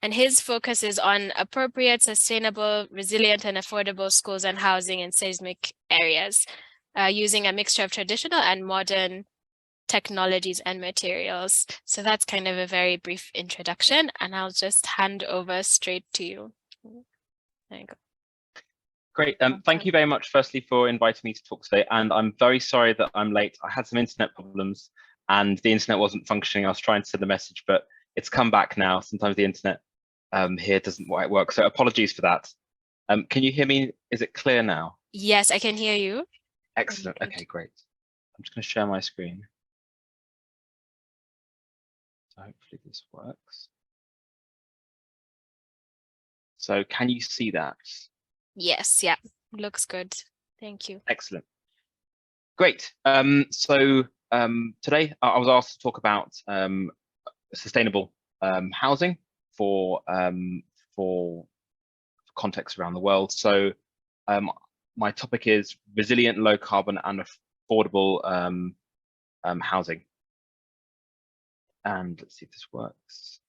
And his focus is on appropriate, sustainable, resilient, and affordable schools and housing in seismic areas, using a mixture of traditional and modern technologies and materials. So that's kind of a very brief introduction, and I'll just hand over straight to you. There you go. Great. Thank you very much, firstly, for inviting me to talk today. And I'm very sorry that I'm late. I had some internet problems and the internet wasn't functioning. I was trying to send a message, but it's come back now. Sometimes the internet here doesn't quite work. So apologies for that. Can you hear me? Is it clear now? Yes, I can hear you. Excellent. Okay, great. I'm just going to share my screen. So hopefully this works. So can you see that? Yes, yeah, looks good. Thank you. Excellent. Great. Today I was asked to talk about sustainable housing for contexts around the world. So my topic is resilient, low carbon and affordable housing. And let's see if this works.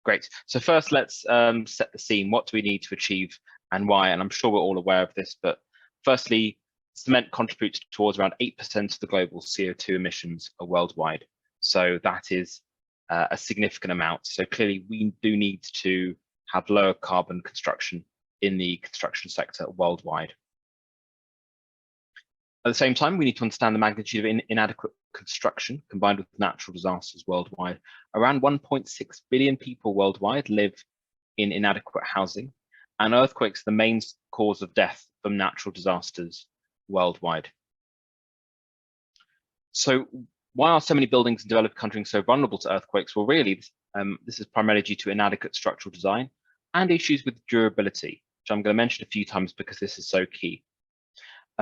Great. So first, let's set the scene. What do we need to achieve and why? And I'm sure we're all aware of this, but firstly, cement contributes towards around 8% of the global CO2 emissions worldwide. So that is a significant amount. So clearly, we do need to have lower carbon construction in the construction sector worldwide. At the same time, we need to understand the magnitude of inadequate construction combined with natural disasters worldwide. Around 1.6 billion people worldwide live in inadequate housing, and earthquakes are the main cause of death from natural disasters worldwide. So why are so many buildings in developed countries so vulnerable to earthquakes? Well, really, this is primarily due to inadequate structural design and issues with durability, which I'm going to mention a few times because this is so key.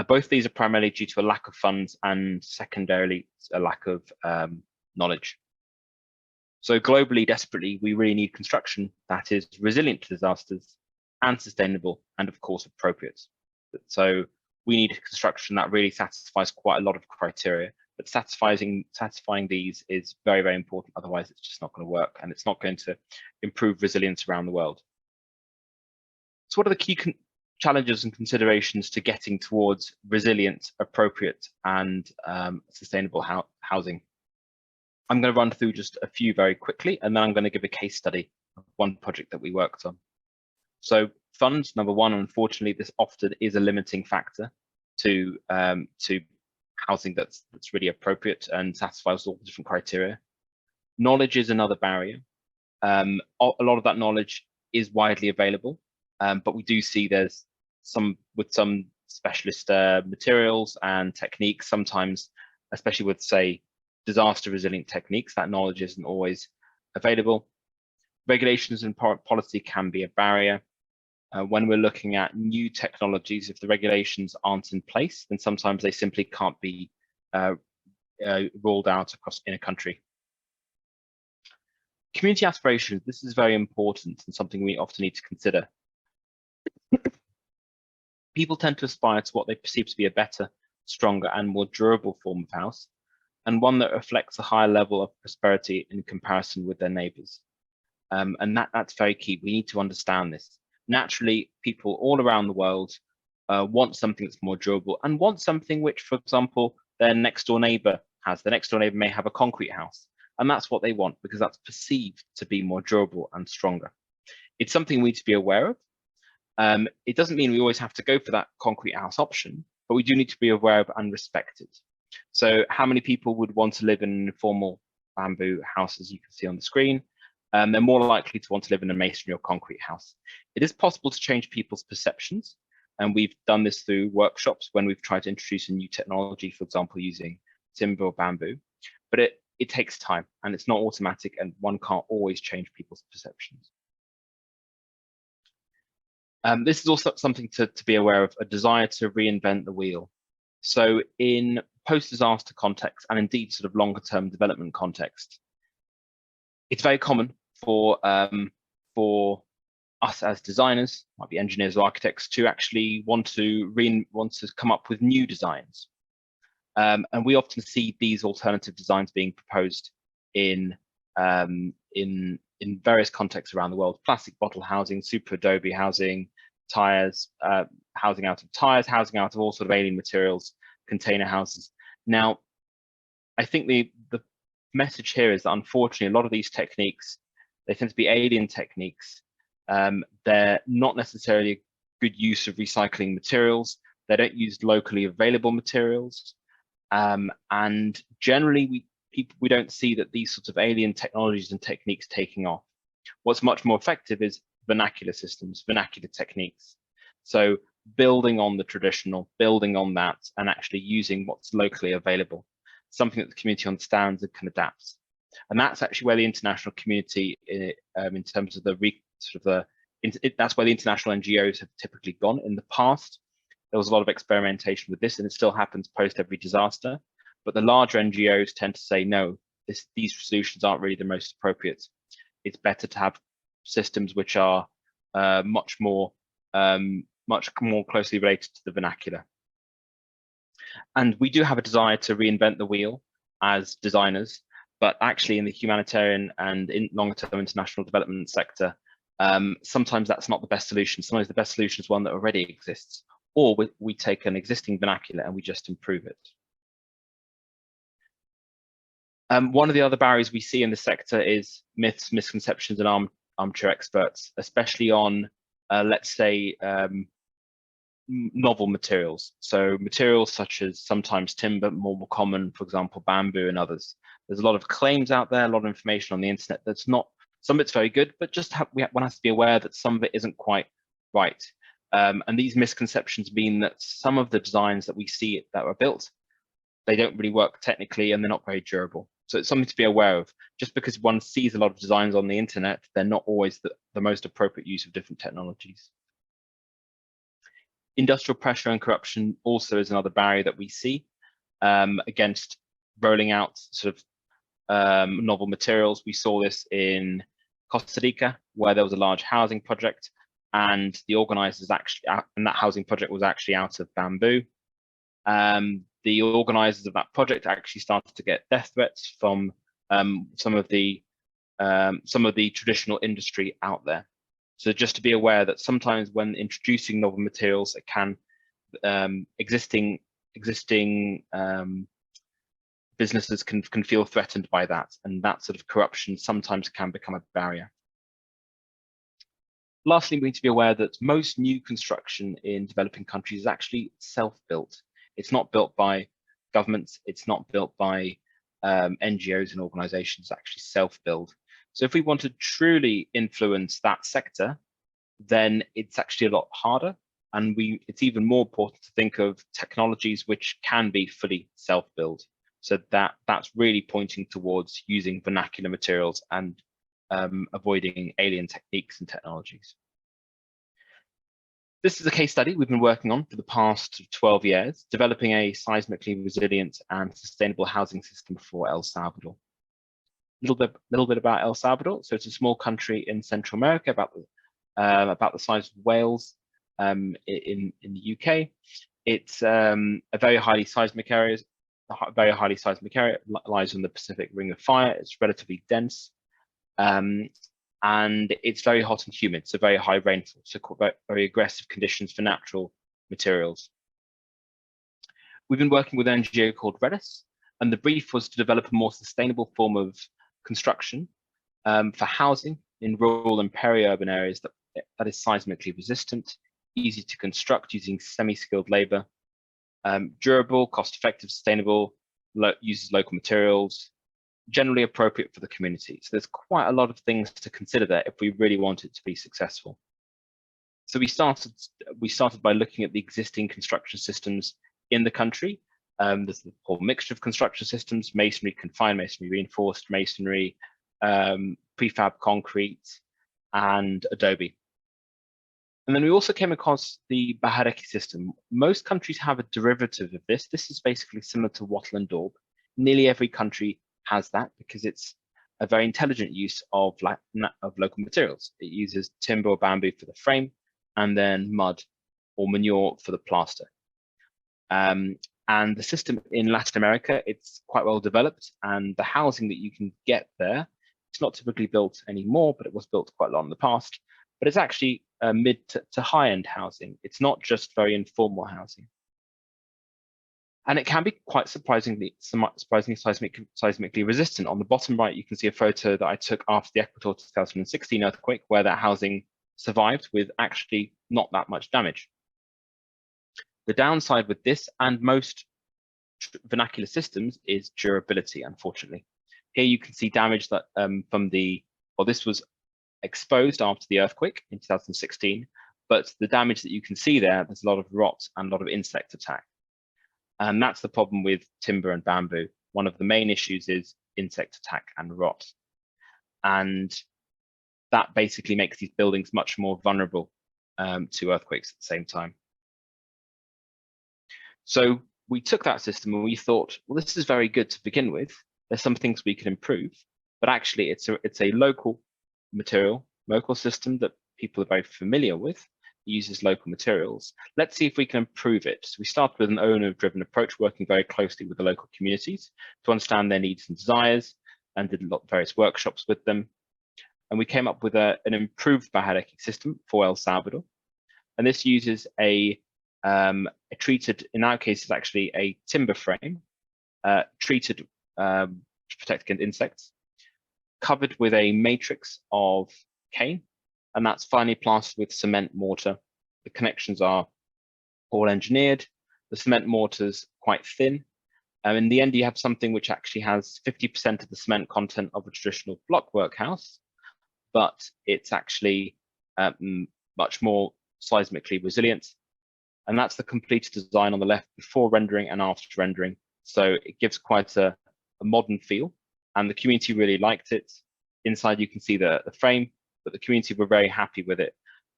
Both of these are primarily due to a lack of funds and secondarily a lack of knowledge. So globally, desperately, we really need construction that is resilient to disasters and sustainable and of course appropriate. So we need construction that really satisfies quite a lot of criteria, but satisfying these is very, very important. Otherwise, it's just not going to work and it's not going to improve resilience around the world. So what are the key challenges and considerations to getting towards resilient, appropriate and sustainable housing? I'm going to run through just a few very quickly, and then I'm going to give a case study of one project that we worked on. So funds, number one, unfortunately, this often is a limiting factor to housing that's really appropriate and satisfies all the different criteria. Knowledge is another barrier. A lot of that knowledge is widely available, but we do see there's some specialist materials and techniques, sometimes, especially with, say, disaster resilient techniques, that knowledge isn't always available. Regulations and policy can be a barrier. When we're looking at new technologies, if the regulations aren't in place, then sometimes they simply can't be rolled out across in a country. Community aspirations, this is very important and something we often need to consider. People tend to aspire to what they perceive to be a better, stronger and more durable form of house, and one that reflects a higher level of prosperity in comparison with their neighbours. And that's very key. We need to understand this. Naturally, people all around the world want something that's more durable and want something which, for example, their next door neighbour has. Their next door neighbour may have a concrete house, and that's what they want because that's perceived to be more durable and stronger. It's something we need to be aware of. It doesn't mean we always have to go for that concrete house option, but we do need to be aware of and respect it. So how many people would want to live in an informal bamboo house, as you can see on the screen? They're more likely to want to live in a masonry or concrete house. It is possible to change people's perceptions, and we've done this through workshops when we've tried to introduce a new technology, for example, using timber or bamboo, but it takes time and it's not automatic and one can't always change people's perceptions. This is also something to be aware of, a desire to reinvent the wheel. So in post-disaster context and indeed sort of longer term development context, it's very common for us as designers, might be engineers or architects, to actually want to come up with new designs. And we often see these alternative designs being proposed in various contexts around the world: plastic bottle housing, super adobe housing, tires, housing out of tires, housing out of all sort of alien materials, container houses. Now, I think the message here is that unfortunately a lot of these techniques, they tend to be alien techniques. They're not necessarily a good use of recycling materials. They don't use locally available materials. And generally we don't see that these sorts of alien technologies and techniques taking off. What's much more effective is vernacular systems, vernacular techniques. So building on the traditional, building on that, and actually using what's locally available, something that the community understands and can adapt. And that's actually where the international community, in terms of that's where the international NGOs have typically gone in the past. There was a lot of experimentation with this, and it still happens post every disaster. But the larger NGOs tend to say, no, these solutions aren't really the most appropriate. It's better to have systems which are much more closely related to the vernacular. And we do have a desire to reinvent the wheel as designers, but actually in the humanitarian and in longer-term international development sector, sometimes that's not the best solution. Sometimes the best solution is one that already exists, or we take an existing vernacular and we just improve it. One of the other barriers we see in the sector is myths, misconceptions, and armchair experts, especially on, let's say, novel materials. So materials such as sometimes timber, more common, for example, bamboo and others. There's a lot of claims out there, a lot of information on the internet that's not, some of it's very good, but just one has to be aware that some of it isn't quite right. And these misconceptions mean that some of the designs that we see that are built, they don't really work technically and they're not very durable. So it's something to be aware of. Just because one sees a lot of designs on the internet, they're not always the most appropriate use of different technologies. Industrial pressure and corruption also is another barrier that we see against rolling out sort of novel materials. We saw this in Costa Rica, where there was a large housing project, and the organizers actually, and that housing project was actually out of bamboo. The organizers of that project actually started to get death threats from some of the traditional industry out there. So just to be aware that sometimes when introducing novel materials, it can existing businesses can feel threatened by that, and that sort of corruption sometimes can become a barrier. Lastly, we need to be aware that most new construction in developing countries is actually self-built. It's not built by governments, it's not built by NGOs and organizations, actually self-build. So if we want to truly influence that sector, then it's actually a lot harder. And it's even more important to think of technologies which can be fully self-build. So that's really pointing towards using vernacular materials and avoiding alien techniques and technologies. This is a case study we've been working on for the past 12 years, developing a seismically resilient and sustainable housing system for El Salvador. Little bit about El Salvador. So it's a small country in Central America, about the size of Wales in the UK. It's a very highly seismic area. It lies on the Pacific Ring of Fire. It's relatively dense. And it's very hot and humid, so very high rainfall, so very aggressive conditions for natural materials. We've been working with an NGO called Redis, and the brief was to develop a more sustainable form of construction for housing in rural and peri-urban areas that is seismically resistant, easy to construct using semi-skilled labor, durable, cost-effective, sustainable, uses local materials, generally appropriate for the community. So there's quite a lot of things to consider there if we really want it to be successful. So we started by looking at the existing construction systems in the country. There's the whole mixture of construction systems: masonry, confined masonry, reinforced masonry, prefab concrete, and adobe. And then we also came across the Bahareki system. Most countries have a derivative of this. This is basically similar to wattle and daub. Nearly every country has that because it's a very intelligent use of local materials. It uses timber or bamboo for the frame, and then mud or manure for the plaster. And the system in Latin America, it's quite well developed, and the housing that you can get there, it's not typically built anymore, but it was built quite a lot in the past. But it's actually mid to high-end housing. It's not just very informal housing. And it can be quite surprisingly seismically resistant. On the bottom right, you can see a photo that I took after the Ecuador 2016 earthquake, where that housing survived with actually not that much damage. The downside with this and most vernacular systems is durability, unfortunately. Here you can see damage that this was exposed after the earthquake in 2016, but the damage that you can see there's a lot of rot and a lot of insect attack. And that's the problem with timber and bamboo. One of the main issues is insect attack and rot. And that basically makes these buildings much more vulnerable to earthquakes at the same time. So we took that system and we thought, well, this is very good to begin with. There's some things we can improve, but actually it's a local material, local system that people are very familiar with. It uses local materials. Let's see if we can improve it. So we started with an owner-driven approach, working very closely with the local communities to understand their needs and desires, and did various workshops with them. And we came up with an improved Bahadeki system for El Salvador. And this uses a treated, in our case, it's actually a timber frame, treated to protect against insects, covered with a matrix of cane, and that's finely plastered with cement mortar. The connections are all engineered. The cement mortar's quite thin. In the end, you have something which actually has 50% of the cement content of a traditional block workhouse, but it's actually much more seismically resilient. And that's the completed design on the left before rendering and after rendering. So it gives quite a modern feel, and the community really liked it. Inside, you can see the frame, but the community were very happy with it.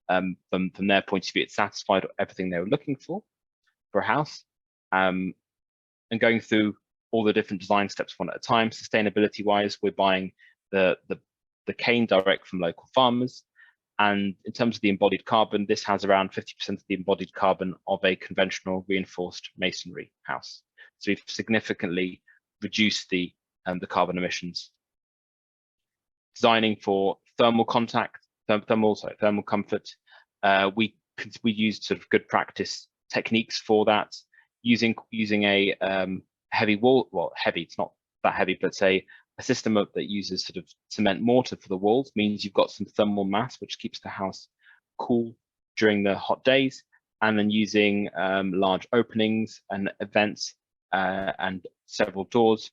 From their point of view, it satisfied everything they were looking for a house. And going through all the different design steps one at a time, sustainability-wise, we're buying the cane direct from local farmers. And in terms of the embodied carbon, this has around 50% of the embodied carbon of a conventional reinforced masonry house. So we've significantly reduced the carbon emissions. Designing for thermal contact, thermal comfort. We used sort of good practice techniques for that, using a heavy wall. Well, heavy, it's not that heavy, but a system that uses sort of cement mortar for the walls means you've got some thermal mass, which keeps the house cool during the hot days, and then using large openings and vents and several doors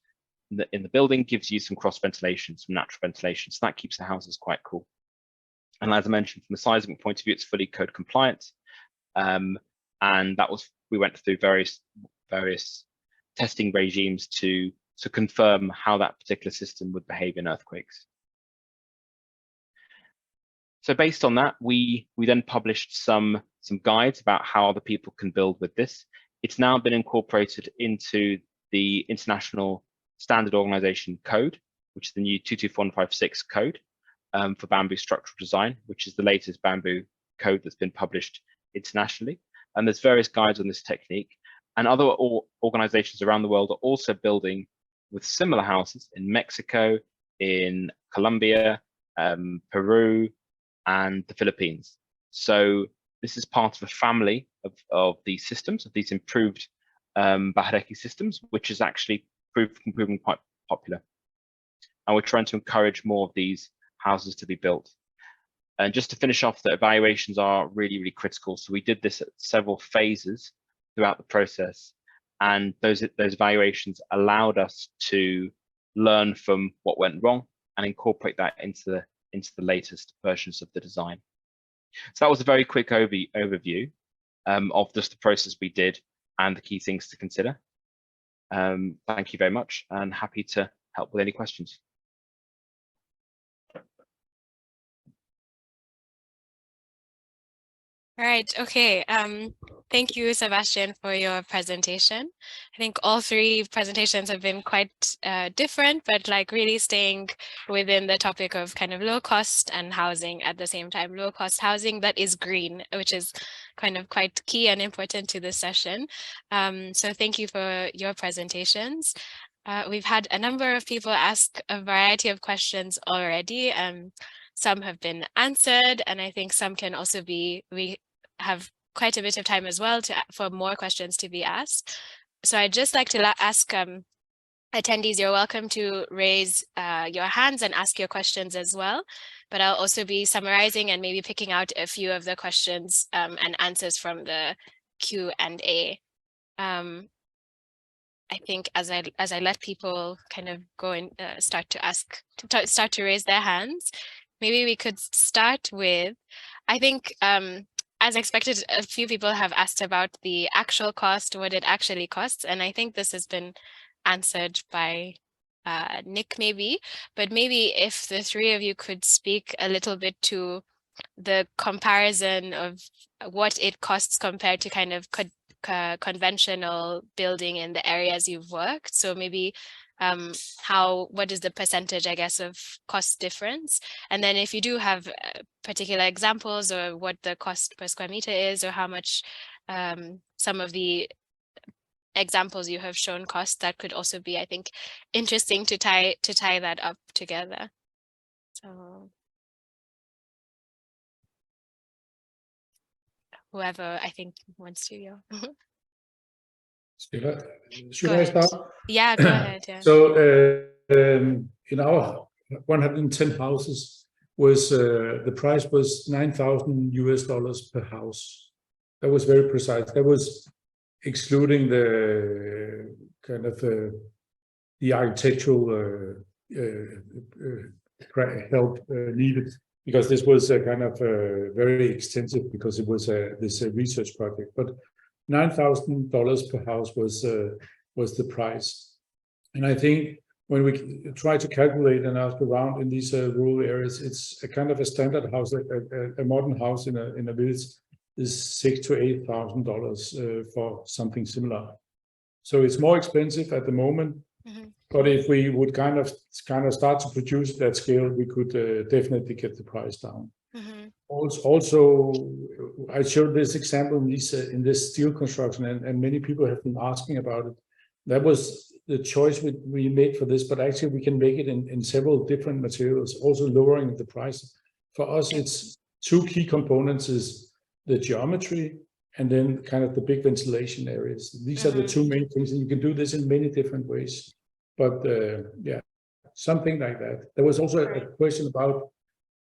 in the building gives you some cross ventilation, some natural ventilation. So that keeps the houses quite cool. And as I mentioned, from a seismic point of view, it's fully code compliant. And that was, we went through various testing regimes to confirm how that particular system would behave in earthquakes. So based on that, we then published some guides about how other people can build with this. It's now been incorporated into the International Standard Organization Code, which is the new 22156 code for bamboo structural design, which is the latest bamboo code that's been published internationally. And there's various guides on this technique. And other organizations around the world are also building with similar houses in Mexico, in Colombia, Peru, and the Philippines. So this is part of a family of these systems, of these improved Bahadeki systems, which is actually proving quite popular. And we're trying to encourage more of these houses to be built. And just to finish off, the evaluations are really, really critical. So we did this at several phases throughout the process. And those evaluations allowed us to learn from what went wrong and incorporate that into the latest versions of the design. So that was a very quick overview of just the process we did and the key things to consider. Thank you very much, and happy to help with any questions. All right. Okay. Thank you, Sebastian, for your presentation. I think all three presentations have been quite different, but like really staying within the topic of kind of low cost and housing at the same time, low cost housing that is green, which is kind of quite key and important to this session. So thank you for your presentations. We've had a number of people ask a variety of questions already. Some have been answered, and I think some can also be, we have quite a bit of time as well for more questions to be asked. So I'd just like to ask attendees, you're welcome to raise your hands and ask your questions as well. But I'll also be summarizing and maybe picking out a few of the questions and answers from the Q&A. I think as I let people kind of go and start to raise their hands, maybe we could start with, I think, as expected, a few people have asked about the actual cost, what it actually costs. And I think this has been answered by Nick maybe, but maybe if the three of you could speak a little bit to the comparison of what it costs compared to kind of conventional building in the areas you've worked. So maybe what is the percentage, I guess, of cost difference? And then if you do have particular examples, or what the cost per square meter is, or how much some of the examples you have shown cost, that could also be, I think, interesting to tie that up together. So whoever I think wants to go. Should I start? Yeah, go ahead. Yeah. So in our 110 houses was the price was $9,000 per house. That was very precise. That was excluding the kind of the architectural help needed, because this was a kind of very extensive, because it was this research project. But $9,000 per house was the price. And I think when we try to calculate and ask around in these rural areas, it's a kind of a standard house, a modern house in a village is $6,000 to $8,000 for something similar. So it's more expensive at the moment. Mm-hmm. But if we would kind of start to produce at that scale, we could definitely get the price down. Mm-hmm. Also, I showed this example in this steel construction, and many people have been asking about it. That was the choice we made for this, but actually we can make it in several different materials, also lowering the price. For us, it's two key components: is the geometry, and then kind of the big ventilation areas. These are the two main things, and you can do this in many different ways. But yeah, something like that. There was also a question about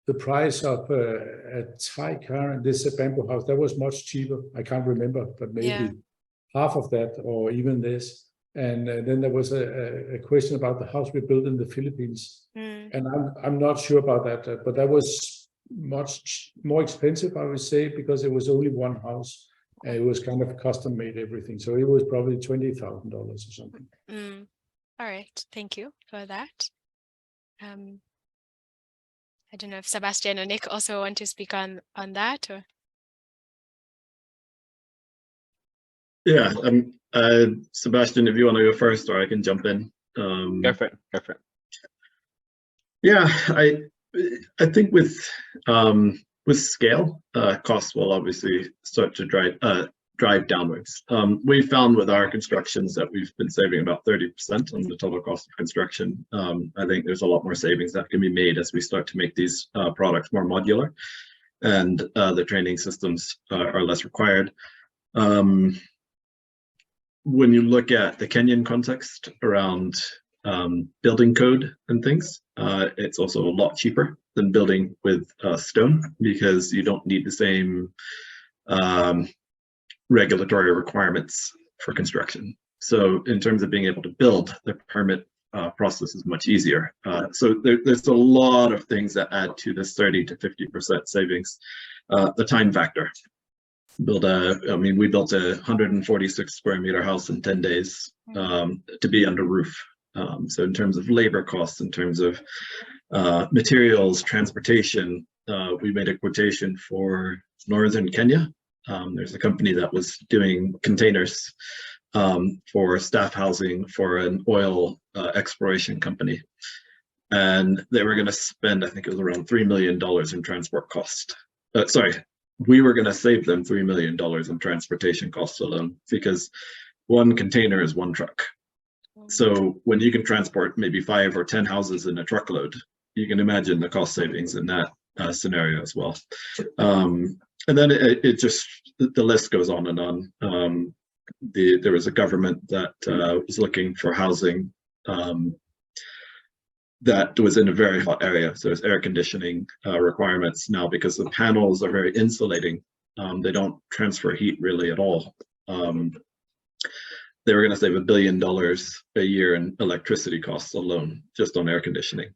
the price of a Thai car and this bamboo house. That was much cheaper. I can't remember, but maybe half of that, or even this. And then there was a question about the house we built in the Philippines, and I'm not sure about that, but that was much more expensive, I would say, because it was only one house, and it was kind of custom made everything. So it was probably $20,000 or something. All right, thank you for that. I don't know if Sebastian or Nick also want to speak on that, or. Yeah, Sebastian, if you want to go first, or I can jump in. Go for it. Yeah, I think with scale, costs will obviously start to drive downwards. We found with our constructions that we've been saving about 30% on the total cost of construction. I think there's a lot more savings that can be made as we start to make these products more modular, and the training systems are less required. When you look at the Kenyan context around building code and things, it's also a lot cheaper than building with stone, because you don't need the same regulatory requirements for construction. So in terms of being able to build, the permit process is much easier. So there's a lot of things that add to this 30 to 50% savings. The time factor. We built a 146 square meter house in 10 days to be under roof. So in terms of labor costs, in terms of materials, transportation, we made a quotation for northern Kenya. There's a company that was doing containers for staff housing for an oil exploration company. And they were going to spend, I think it was around $3 million in transport cost. We were going to save them $3 million in transportation costs alone, because one container is one truck. So when you can transport maybe 5 or 10 houses in a truckload, you can imagine the cost savings in that scenario as well. And then it just, the list goes on and on. There was a government that was looking for housing that was in a very hot area. So there's air conditioning requirements now, because the panels are very insulating. They don't transfer heat really at all. They were going to save $1 billion a year in electricity costs alone, just on air conditioning,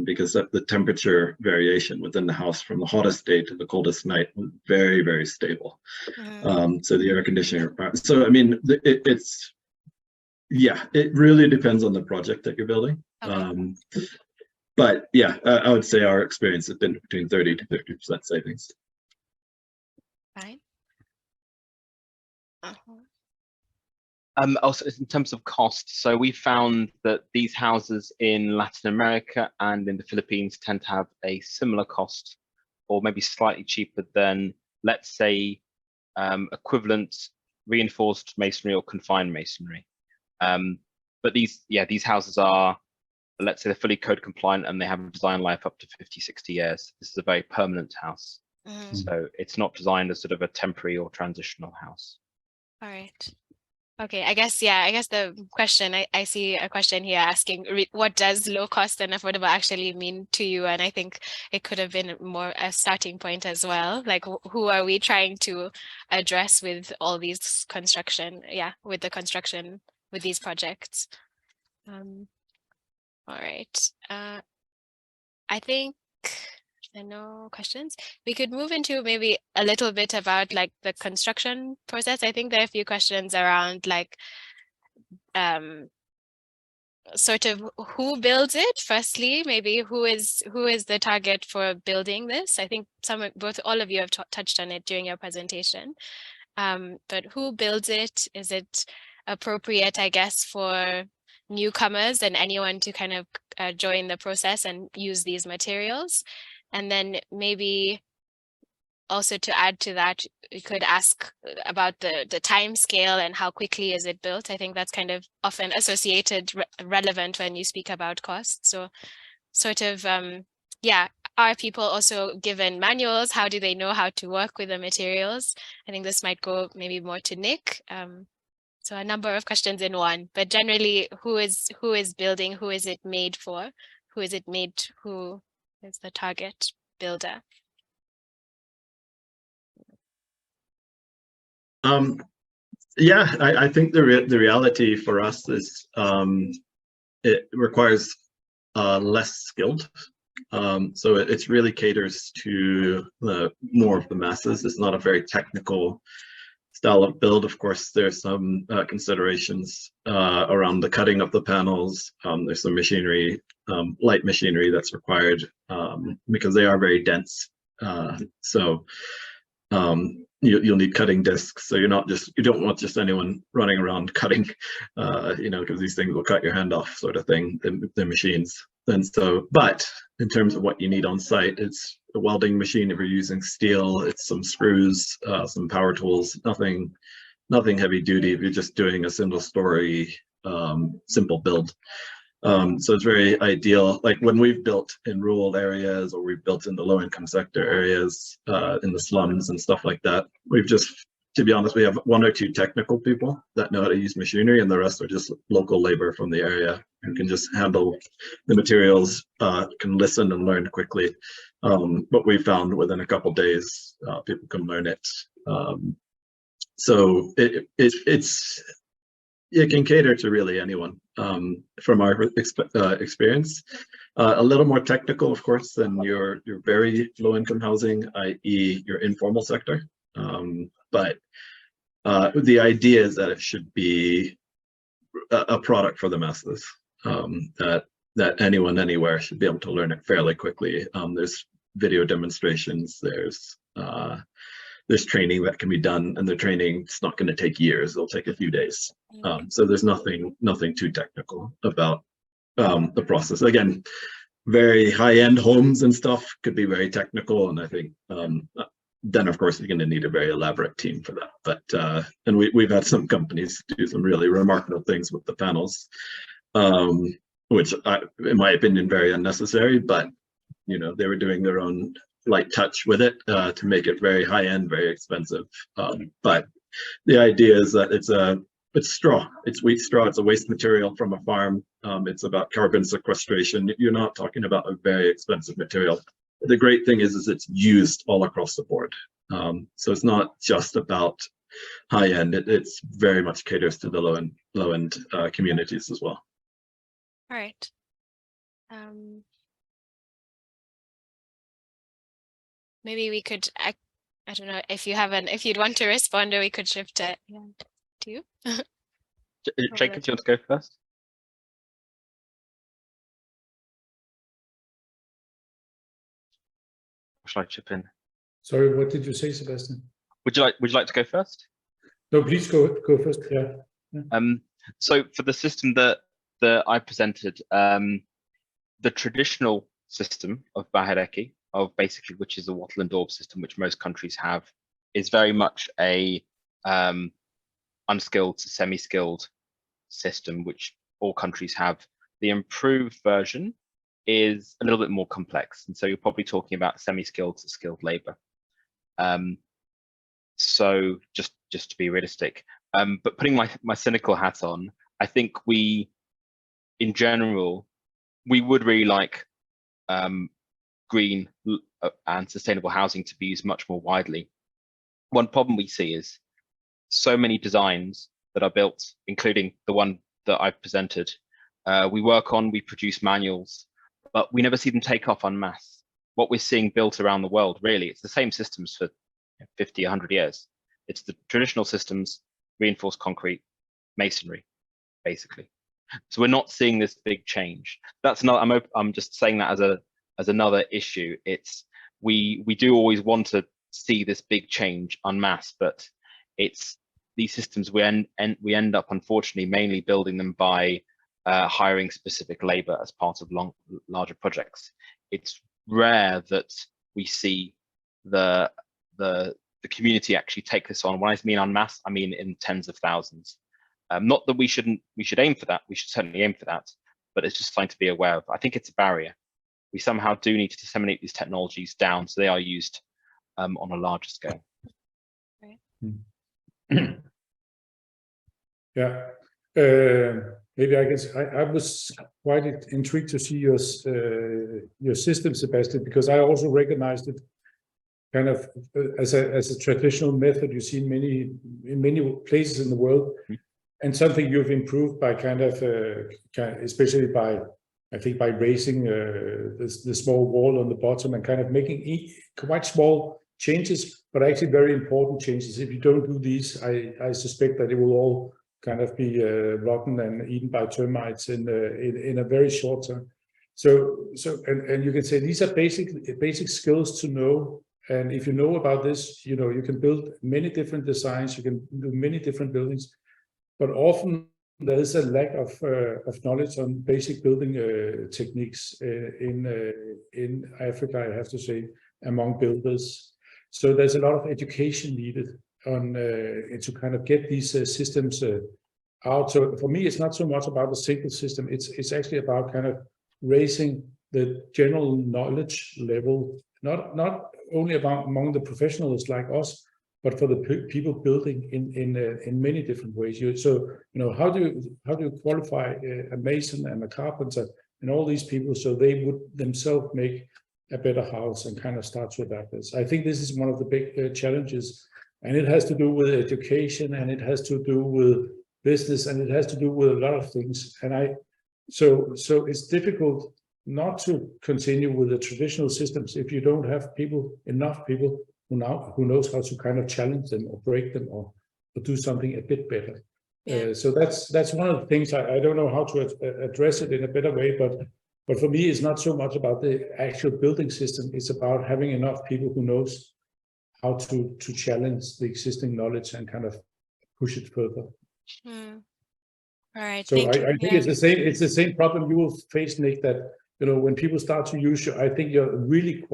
because the temperature variation within the house from the hottest day to the coldest night was very, very stable. So the air conditioning requirements. So I mean, it really depends on the project that you're building. Okay. But yeah, I would say our experience has been between 30 to 50% savings. Fine. Also, in terms of cost, so we found that these houses in Latin America and in the Philippines tend to have a similar cost, or maybe slightly cheaper than, let's say, equivalent reinforced masonry or confined masonry. But these houses are, let's say, they're fully code compliant and they have a design life up to 50, 60 years. This is a very permanent house. So it's not designed as sort of a temporary or transitional house. All right. Okay, I guess the question, I see a question here asking what does low cost and affordable actually mean to you? And I think it could have been more a starting point as well. Like who are we trying to address with all these construction, with these projects? All right. I think there are no questions. We could move into maybe a little bit about like the construction process. I think there are a few questions around like sort of who builds it. Firstly, maybe who is the target for building this? I think all of you have touched on it during your presentation. But who builds it? Is it appropriate, I guess, for newcomers and anyone to kind of join the process and use these materials? And then maybe also to add to that, we could ask about the time scale and how quickly is it built. I think that's kind of often associated relevant when you speak about costs. So sort of, are people also given manuals? How do they know how to work with the materials? I think this might go maybe more to Nick. So a number of questions in one, but generally who is building, who is it made for? Who is it made, who is the target builder? I think the reality for us is it requires less skilled. So it really caters to more of the masses. It's not a very technical style of build. Of course, there's some considerations around the cutting of the panels. There's some machinery, light machinery that's required because they are very dense. You'll need cutting discs, so you don't want just anyone running around cutting, because these things will cut your hand off, sort of thing. The machines, and so. But in terms of what you need on site, it's a welding machine if you're using steel. It's some screws, some power tools. Nothing heavy duty if you're just doing a single story, simple build. So it's very ideal. Like when we've built in rural areas or we've built in the low-income sector areas, in the slums and stuff like that, to be honest, we have one or two technical people that know how to use machinery, and the rest are just local labor from the area who can just handle the materials, can listen and learn quickly. But we found within a couple days, people can learn it. So it can cater to really anyone. From our experience, a little more technical, of course, than your very low-income housing, i.e., your informal sector. But the idea is that it should be a product for the masses. That anyone, anywhere should be able to learn it fairly quickly. There's video demonstrations. There's training that can be done, and the training is not going to take years. It'll take a few days. So there's nothing too technical about the process. Again, very high-end homes and stuff could be very technical, and I think then of course you're going to need a very elaborate team for that. But and we've had some companies do some really remarkable things with the panels, which in my opinion, very unnecessary. But they were doing their own light touch with it to make it very high-end, very expensive. But the idea is that it's straw, it's wheat straw, it's a waste material from a farm. It's about carbon sequestration. You're not talking about a very expensive material. The great thing is it's used all across the board. So it's not just about high-end, it's very much caters to the low-end communities as well. All right. Maybe we could, I don't know if you'd want to respond, or we could shift it to you. Jacob, do you want to go first? shall I chip in? Sorry, what did you say, Sebastian? Would you like to go first? No, please go first. Yeah. So for the system that I presented, the traditional system of Bahareki, of basically which is a wattle and daub system, which most countries have, is very much a unskilled to semi-skilled system, which all countries have. The improved version is a little bit more complex, and so you're probably talking about semi-skilled to skilled labor. So just to be realistic, but putting my cynical hat on, I think we, in general, we would really like green and sustainable housing to be used much more widely. One problem we see is so many designs that are built, including the one that I've presented, we work on, we produce manuals, but we never see them take off en masse. What we're seeing built around the world, really, it's the same systems for 50, 100 years. It's the traditional systems, reinforced concrete, masonry, basically. So we're not seeing this big change. That's not, I'm just saying that as another issue. It's, we do always want to see this big change en masse, but it's these systems we end up, unfortunately, mainly building them by hiring specific labor as part of larger projects. It's rare that we see the community actually take this on. When I mean en masse, I mean in tens of thousands. Not that we should aim for that. We should certainly aim for that, but it's just something to be aware of. I think it's a barrier. We somehow do need to disseminate these technologies down so they are used on a larger scale. Right. Yeah. Maybe I guess I was quite intrigued to see your system, Sebastian, because I also recognized it kind of as a traditional method you see in many places in the world, and something you've improved by kind of especially by, I think, by raising the small wall on the bottom and kind of making quite small changes, but actually very important changes. If you don't do these, I suspect that it will all kind of be rotten and eaten by termites in a very short time. So you can say these are basic skills to know. And if you know about this, you know, you can build many different designs, you can do many different buildings, but often there is a lack of knowledge on basic building techniques in Africa, I have to say, among builders. So there's a lot of education needed on to kind of get these systems out. So for me, it's not so much about a single system. It's actually about kind of raising the general knowledge level, not only among the professionals like us, but for the people building in many different ways. So you know, how do you qualify a mason and a carpenter and all these people so they would themselves make a better house and kind of start to adapt this? I think this is one of the big challenges, and it has to do with education, and it has to do with business, and it has to do with a lot of things. And so it's difficult not to continue with the traditional systems if you don't have enough people who knows how to kind of challenge them or break them or do something a bit better. Yeah. So that's one of the things. I don't know how to address it in a better way, but for me, it's not so much about the actual building system. It's about having enough people who knows how to challenge the existing knowledge and kind of push it further. All right. So I think it's the same problem you will face, Nick, that, you know, when people start to use you, I think you're really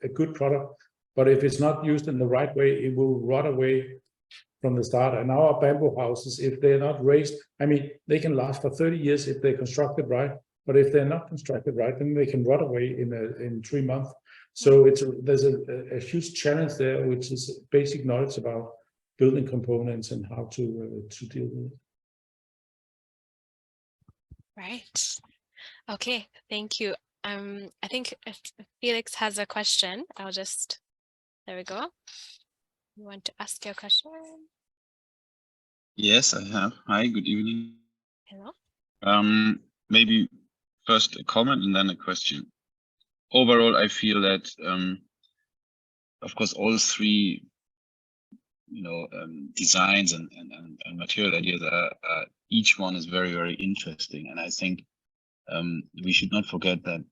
a good product, but if it's not used in the right way, it will rot away from the start. And our bamboo houses, if they're not raised, I mean, they can last for 30 years if they're constructed right, but if they're not constructed right, then they can rot away in 3 months. So there's a huge challenge there, which is basic knowledge about building components and how to deal with it. Right. Okay, thank you. I think if Felix has a question, there we go. You want to ask your question? Yes, I have. Hi, good evening. Hello. Maybe first a comment and then a question. Overall, I feel that, of course, all three, you know, designs and material ideas are each one is very, very interesting. And I think we should not forget that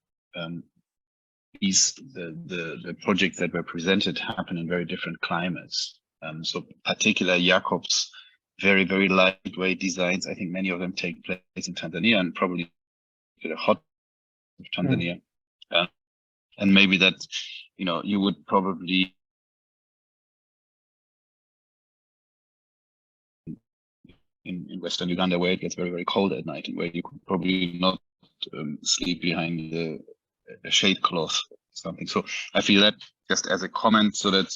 the projects that were presented happen in very different climates. So particular Jakob's very, very lightweight designs, I think many of them take place in Tanzania and probably the hot of Tanzania. And maybe that, you would probably in Western Uganda, where it gets very, very cold at night and where you could probably not sleep behind a shade cloth or something. So I feel that just as a comment, so that,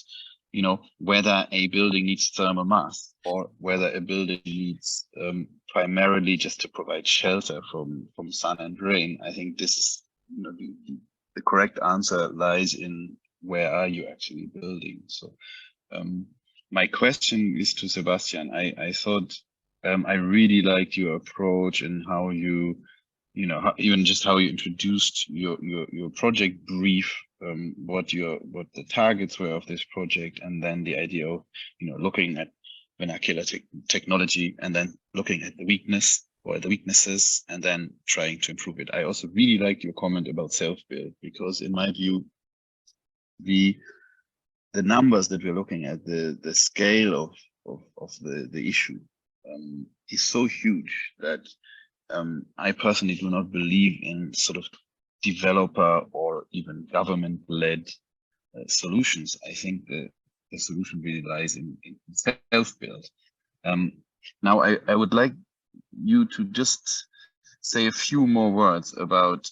whether a building needs thermal mass or whether a building needs primarily just to provide shelter from sun and rain, I think this is, the correct answer lies in where are you actually building. So my question is to Sebastian. I thought I really liked your approach and how you, even just how you introduced your project brief, what the targets were of this project, and then the idea of, looking at vernacular technology and then looking at the weakness or the weaknesses and then trying to improve it. I also really liked your comment about self-build, because in my view, the numbers that we're looking at, the scale of the issue is so huge that I personally do not believe in sort of developer or even government-led solutions. I think the solution really lies in self-build. Now, I would like you to just say a few more words about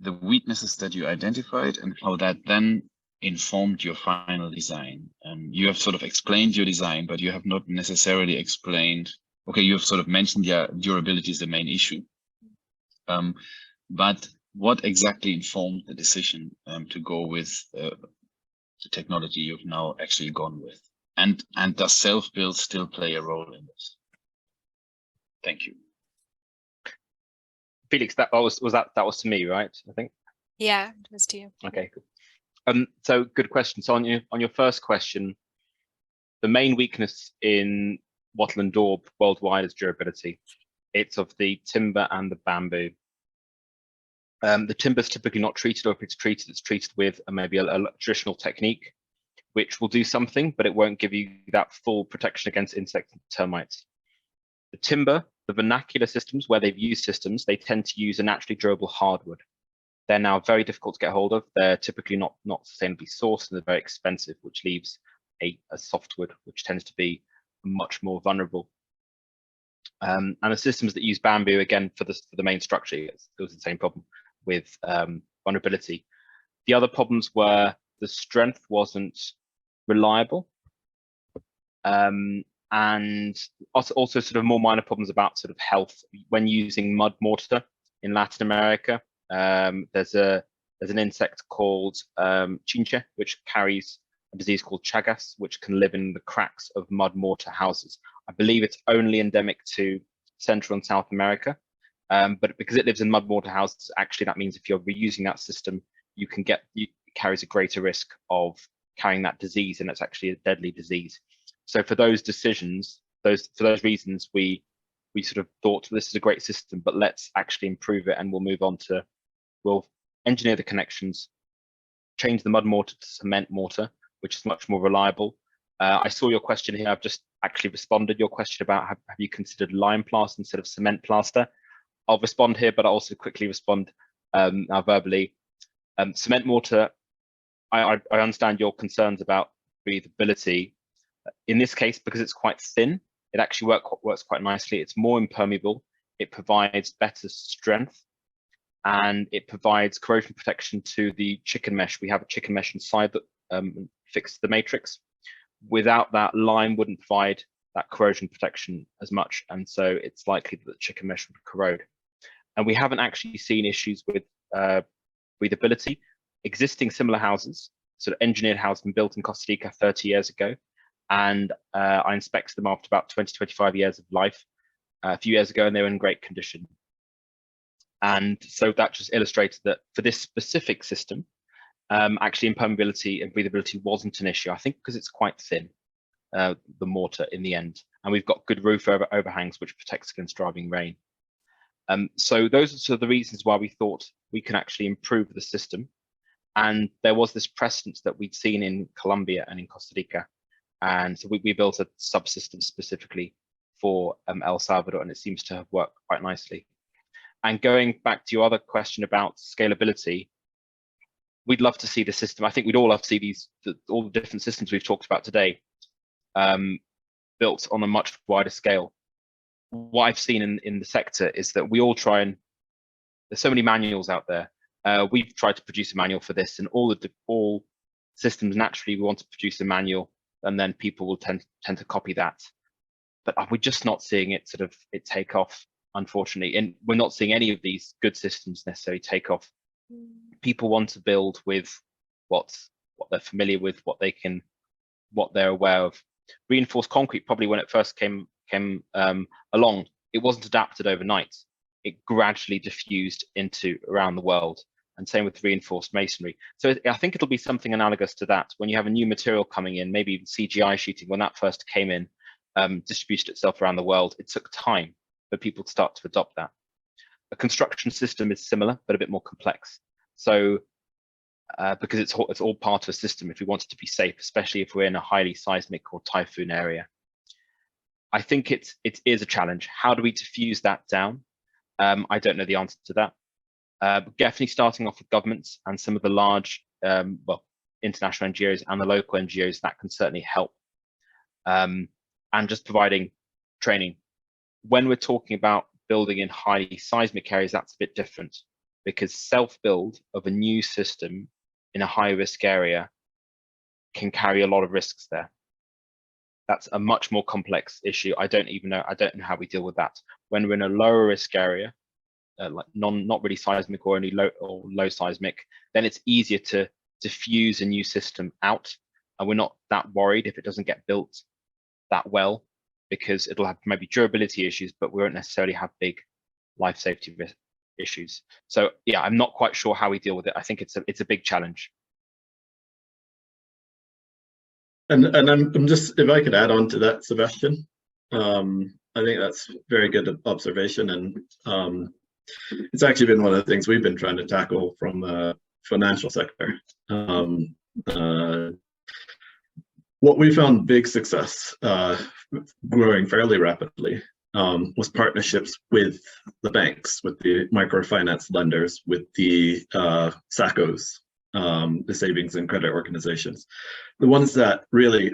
the weaknesses that you identified and how that then informed your final design. You have sort of explained your design, but you have not necessarily explained, okay, you have sort of mentioned, yeah, durability is the main issue. But what exactly informed the decision to go with the technology you've now actually gone with? And does self-build still play a role in this? Thank you. Felix, that was to me, right? I think. Yeah, it was to you. Okay, cool. So good question. So on your first question, the main weakness in wattle and daub worldwide is durability. It's of the timber and the bamboo. The timber is typically not treated, or if it's treated with maybe a traditional technique, which will do something, but it won't give you that full protection against insects and termites. The timber, the vernacular systems where they've used systems, they tend to use a naturally durable hardwood. They're now very difficult to get hold of. They're typically not sustainably sourced, and they're very expensive, which leaves a softwood, which tends to be much more vulnerable. And the systems that use bamboo, again, for the main structure, it was the same problem with vulnerability. The other problems were the strength wasn't reliable, and also sort of more minor problems about sort of health when using mud mortar in Latin America. There's an insect called chinche, which carries a disease called chagas, which can live in the cracks of mud mortar houses. I believe it's only endemic to Central and South America, but because it lives in mud mortar houses, actually that means if you're reusing that system, it carries a greater risk of carrying that disease, and it's actually a deadly disease. So for those decisions, for those reasons, we sort of thought this is a great system, but let's actually improve it, and we'll engineer the connections, change the mud mortar to cement mortar, which is much more reliable. I saw your question here. I've just actually responded your question about have you considered lime plaster instead of cement plaster? I'll respond here, but I'll also quickly respond now verbally. Cement mortar, I understand your concerns about breathability. In this case, because it's quite thin, it actually works quite nicely. It's more impermeable. It provides better strength, and it provides corrosion protection to the chicken mesh. We have a chicken mesh inside that fixes the matrix. Without that, lime wouldn't provide that corrosion protection as much, and so it's likely that the chicken mesh would corrode. And we haven't actually seen issues with breathability. Existing similar houses, sort of engineered houses, been built in Costa Rica 30 years ago, and I inspected them after about 20-25 years of life a few years ago, and they were in great condition. And so that just illustrated that for this specific system, actually impermeability and breathability wasn't an issue, I think because it's quite thin, the mortar in the end, and we've got good roof overhangs which protects against driving rain. So those are sort of the reasons why we thought we can actually improve the system. And there was this precedent that we'd seen in Colombia and in Costa Rica. And so we built a subsystem specifically for El Salvador, and it seems to have worked quite nicely. And going back to your other question about scalability, we'd love to see the system. I think we'd all love to see all the different systems we've talked about today built on a much wider scale. What I've seen in the sector is that we all try, and there's so many manuals out there. We've tried to produce a manual for this, and all systems naturally we want to produce a manual, and then people will tend to copy that. But we're just not seeing it take off, unfortunately, and we're not seeing any of these good systems necessarily take off. People want to build with what they're familiar with, what they're aware of. Reinforced concrete, probably when it first came along, it wasn't adapted overnight. It gradually diffused into around the world, and same with reinforced masonry. So I think it'll be something analogous to that. When you have a new material coming in, maybe even CGI sheeting, when that first came in, distributed itself around the world, it took time for people to start to adopt that. A construction system is similar, but a bit more complex. So because it's all part of a system if we want it to be safe, especially if we're in a highly seismic or typhoon area. I think it is a challenge. How do we diffuse that down? I don't know the answer to that. But definitely starting off with governments and some of the large, international NGOs and the local NGOs, that can certainly help. And just providing training. When we're talking about building in highly seismic areas, that's a bit different, because self-build of a new system in a high-risk area can carry a lot of risks there. That's a much more complex issue. I don't know how we deal with that. When we're in a lower risk area, like not really seismic or only low seismic, then it's easier to diffuse a new system out, and we're not that worried if it doesn't get built that well, because it'll have maybe durability issues, but we won't necessarily have big life safety issues. So yeah, I'm not quite sure how we deal with it. I think it's a big challenge. And I'm just, if I could add on to that, Sebastian, I think that's very good observation, and it's actually been one of the things we've been trying to tackle from the financial sector. What we found big success, growing fairly rapidly, was partnerships with the banks, with the microfinance lenders, with the SACCOs, the savings and credit organizations, the ones that really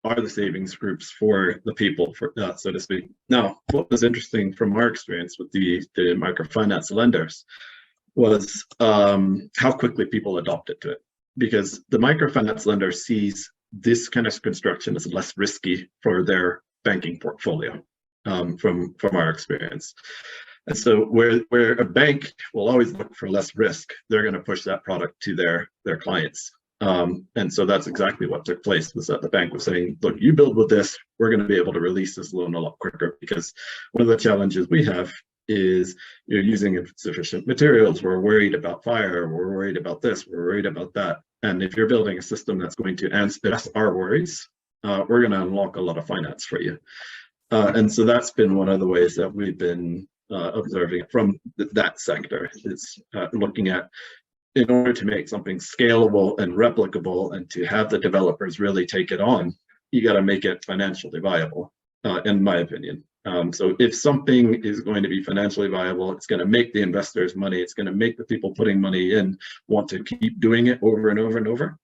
are the savings groups for the people, so to speak. Now, what was interesting from our experience with the microfinance lenders was how quickly people adopted to it, because the microfinance lender sees this kind of construction is less risky for their banking portfolio, from our experience. And so where a bank will always look for less risk, they're going to push that product to their clients. And so that's exactly what took place, was that the bank was saying, look, you build with this, we're going to be able to release this loan a lot quicker, because one of the challenges we have is you're using insufficient materials. We're worried about fire. We're worried about this. We're worried about that. And if you're building a system that's going to address our worries, we're going to unlock a lot of finance for you. And so that's been one of the ways that we've been observing from that sector. It's looking at, in order to make something scalable and replicable and to have the developers really take it on, you got to make it financially viable, in my opinion. So if something is going to be financially viable, it's going to make the investors money, it's going to make the people putting money in want to keep doing it over and over and over.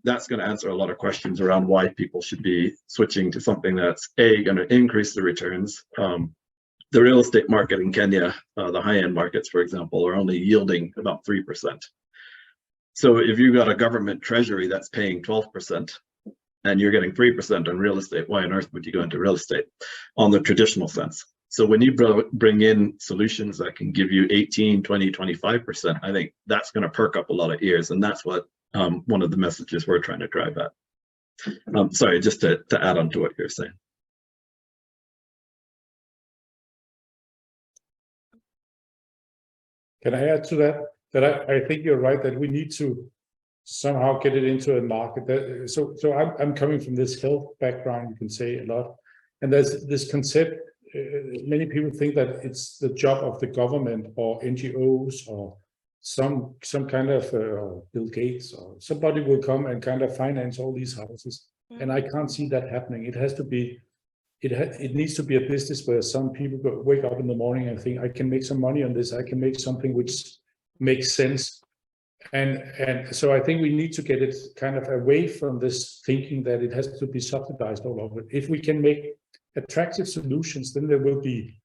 That's going to answer a lot of questions around why people should be switching to something that's going to increase the returns. The real estate market in Kenya, the high-end markets, for example, are only yielding about 3%. So if you've got a government treasury that's paying 12%, and you're getting 3% on real estate, why on earth would you go into real estate on the traditional sense? So when you bring in solutions that can give you 18, 20, 25%, I think that's going to perk up a lot of ears. And that's what one of the messages we're trying to drive at. Sorry, just to add on to what you're saying. Can I add to that? That I think you're right, that we need to somehow get it into a market. So I'm coming from this health background, you can say a lot. And there's this concept, many people think that it's the job of the government or NGOs or some kind of Bill Gates or somebody will come and kind of finance all these houses. And I can't see that happening. It has to be, it needs to be a business where some people wake up in the morning and think, I can make some money on this. I can make something which makes sense. And so I think we need to get it kind of away from this thinking that it has to be subsidized all over. If we can make attractive solutions, then they will be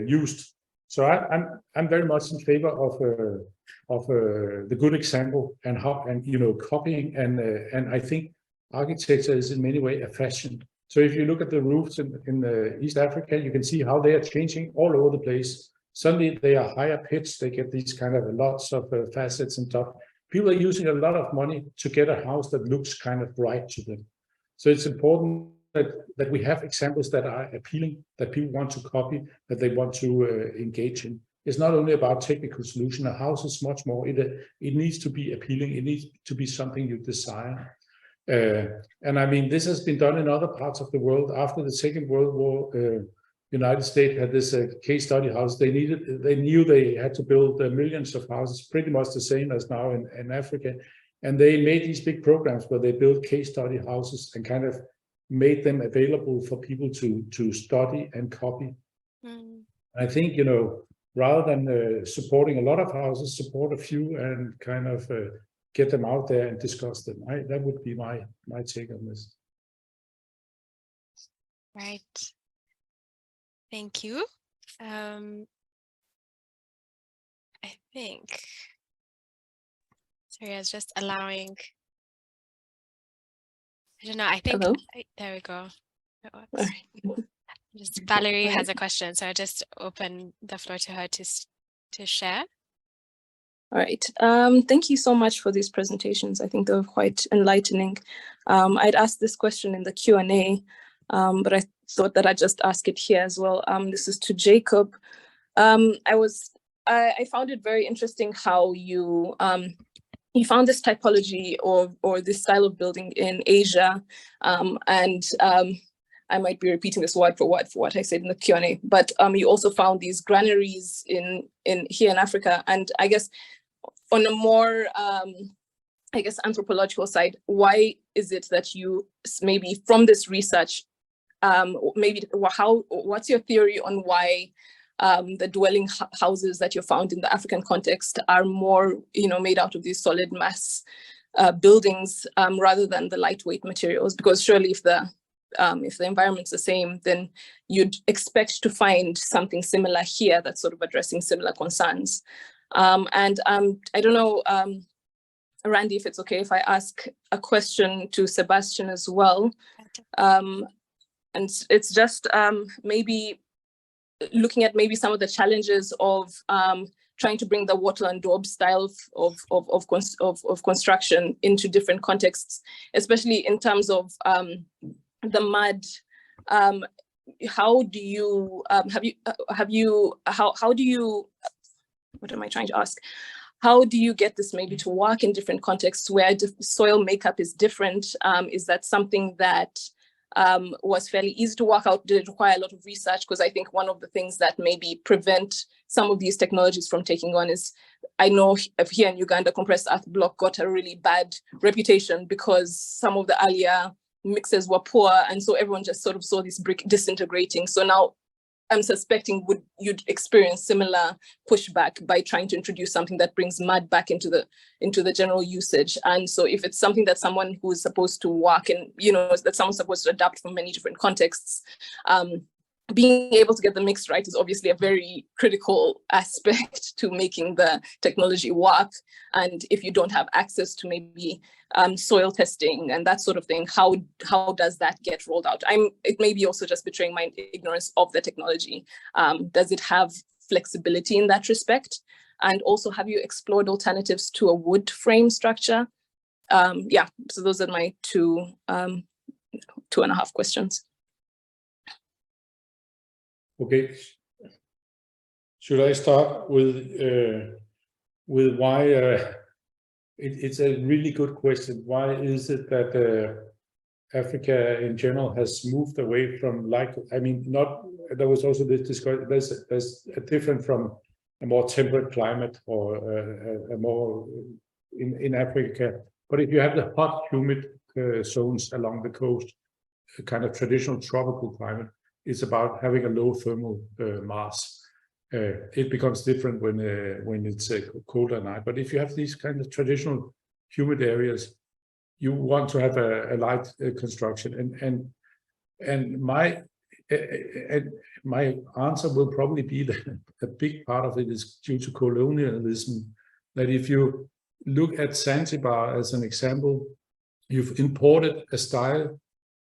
used. So I'm very much in favor of the good example and how, and you know, copying, and I think architecture is in many ways a fashion. So if you look at the roofs in East Africa, you can see how they are changing all over the place. Suddenly they are higher pitched, they get these kind of lots of facets and stuff. People are using a lot of money to get a house that looks kind of right to them. So it's important that we have examples that are appealing, that people want to copy, that they want to engage in. It's not only about technical solution. A house is much more. It needs to be appealing. It needs to be something you desire. And I mean, this has been done in other parts of the world. After the Second World War, United States had this case study house. They knew they had to build millions of houses, pretty much the same as now in Africa. And they made these big programs where they built case study houses and kind of made them available for people to study and copy. I think, you know, rather than supporting a lot of houses, support a few and kind of get them out there and discuss them. That would be my take on this. Right. Thank you. I think, sorry, I was just allowing, I don't know, I think, there we go. Just Valerie has a question, so I just open the floor to her to share. All right. Thank you so much for these presentations. I think they were quite enlightening. I'd asked this question in the Q&A, but I thought that I'd just ask it here as well. This is to Jakob. I found it very interesting how you found this typology or this style of building in Asia, and I might be repeating this word for what I said in the Q&A, but you also found these granaries in here in Africa. And I guess on a more anthropological side, why is it that you maybe from this research, what's your theory on why the dwelling houses that you found in the African context are more, you know, made out of these solid mass buildings rather than the lightweight materials? Because surely if the environment's the same, then you'd expect to find something similar here that's sort of addressing similar concerns. And I don't know, Randy, if it's okay if I ask a question to Sebastian as well. And it's just maybe looking at maybe some of the challenges of trying to bring the wattle and daub style of construction into different contexts, especially in terms of the mud. How do you what am I trying to ask? How do you get this maybe to work in different contexts where soil makeup is different? Is that something that was fairly easy to work out? Did it require a lot of research? Because I think one of the things that maybe prevent some of these technologies from taking on is, I know here in Uganda, compressed earth block got a really bad reputation because some of the earlier mixes were poor, and so everyone just sort of saw this brick disintegrating. So now I'm suspecting you'd experience similar pushback by trying to introduce something that brings mud back into the general usage. And so if it's something that someone who is supposed to work in, you know, that someone's supposed to adapt from many different contexts, being able to get the mix right is obviously a very critical aspect to making the technology work. And if you don't have access to maybe soil testing and that sort of thing, how does that get rolled out? It may be also just betraying my ignorance of the technology. Does it have flexibility in that respect? And also, have you explored alternatives to a wood frame structure? Yeah, so those are my two and a half questions. Okay, should I start with why? It's a really good question. Why is it that Africa in general has moved away from, like, I mean, not, there was also this discussion, there's a different from more temperate climate, or a more in Africa. But if you have the hot, humid zones along the coast, a kind of traditional tropical climate, it's about having a low thermal mass. It becomes different when it's colder at night. But if you have these kind of traditional humid areas, you want to have a light construction. And my answer will probably be that a big part of it is due to colonialism. That if you look at Zanzibar as an example, you've imported a style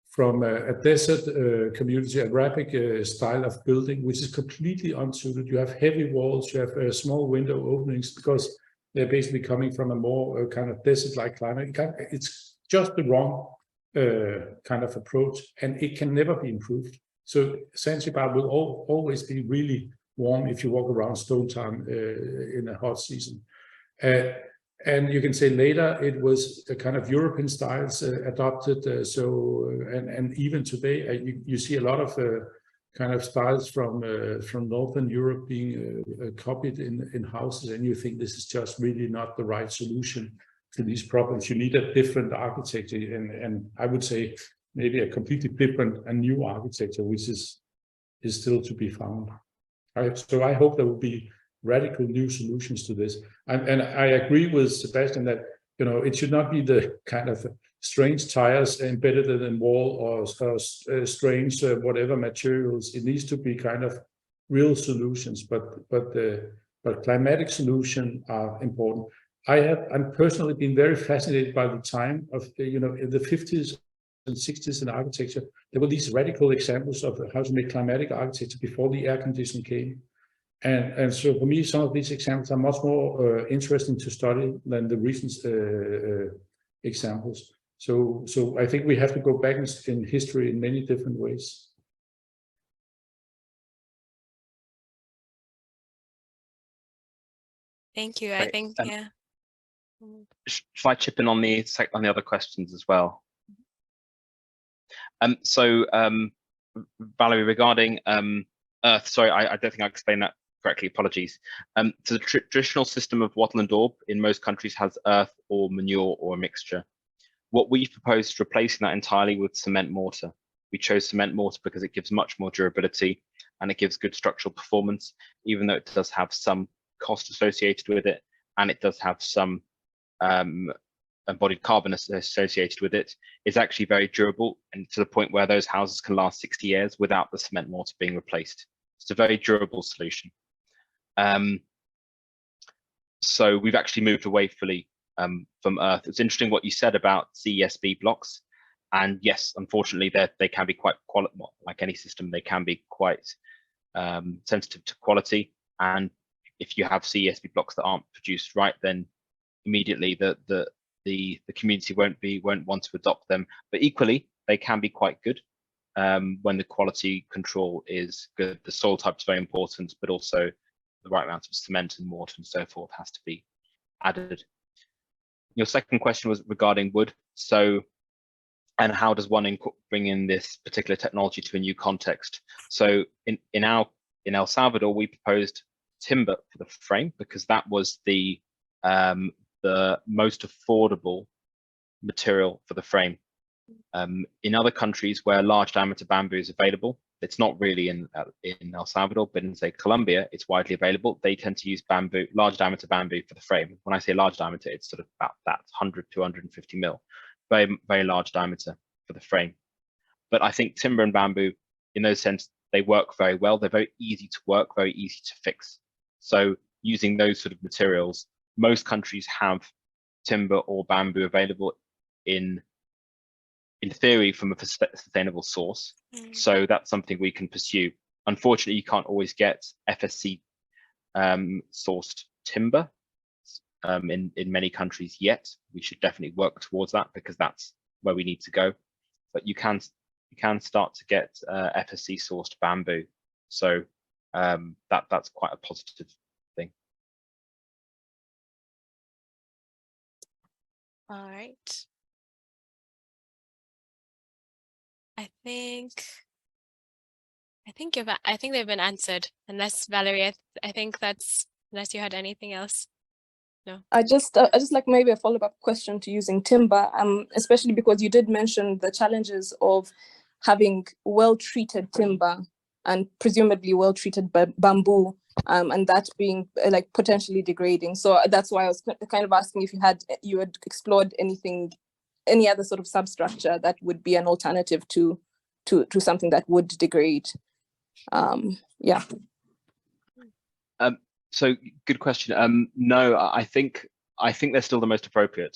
from a desert community, Arabic style of building, which is completely unsuited. You have heavy walls, you have small window openings, because they're basically coming from a more kind of desert-like climate. It's just the wrong kind of approach, and it can never be improved. So Zanzibar will always be really warm if you walk around Stone Town in a hot season. And you can say later it was a kind of European styles adopted. And even today you see a lot of kind of styles from Northern Europe being copied in houses, and you think this is just really not the right solution to these problems. You need a different architecture, and I would say maybe a completely different and new architecture, which is still to be found. So I hope there will be radical new solutions to this. And I agree with Sebastian that, you know, it should not be the kind of strange tires embedded in wall or strange whatever materials. It needs to be kind of real solutions, but climatic solutions are important. I'm personally been very fascinated by the time of, you know, in the 50s and 60s in architecture. There were these radical examples of how to make climatic architecture before the air conditioning came. And so for me, some of these examples are much more interesting to study than the recent examples. So I think we have to go back in history in many different ways. Thank you. Great. I think, yeah. Shall I chip in on the other questions as well? So Valerie, regarding earth, sorry, I don't think I explained that correctly, apologies. So the traditional system of wattle and daub in most countries has earth or manure or a mixture. What we've proposed is replacing that entirely with cement mortar. We chose cement mortar because it gives much more durability and it gives good structural performance, even though it does have some cost associated with it, and it does have some embodied carbon associated with it. It's actually very durable, and to the point where those houses can last 60 years without the cement mortar being replaced. It's a very durable solution. So we've actually moved away fully from earth. It's interesting what you said about CESB blocks, and yes, unfortunately, they can be quite like any system, they can be quite sensitive to quality. And if you have CESB blocks that aren't produced right, then immediately the community won't want to adopt them. But equally, they can be quite good when the quality control is good. The soil type is very important, but also the right amount of cement and mortar and so forth has to be added. Your second question was regarding wood. So, and how does one bring in this particular technology to a new context? So in El Salvador, we proposed timber for the frame because that was the most affordable material for the frame. In other countries where large diameter bamboo is available, it's not really in El Salvador, but in say Colombia, it's widely available. They tend to use bamboo, large diameter bamboo for the frame. When I say large diameter, it's sort of about that 100 to 150 mil, very, very large diameter for the frame. But I think timber and bamboo, in those sense, they work very well. They're very easy to work, very easy to fix. So using those sort of materials, most countries have timber or bamboo available in theory from a sustainable source. So that's something we can pursue. Unfortunately, you can't always get FSC sourced timber in many countries yet. We should definitely work towards that because that's where we need to go. But you can start to get FSC sourced bamboo. So that's quite a positive thing. All right. I think they've been answered. Unless Valerie, I think that's unless you had anything else. No. I just like maybe a follow-up question to using timber, especially because you did mention the challenges of having well-treated timber and presumably well-treated bamboo, and that being like potentially degrading. So that's why I was kind of asking if you had explored any other sort of substructure that would be an alternative to something that would degrade. Yeah. So good question. No, I think they're still the most appropriate.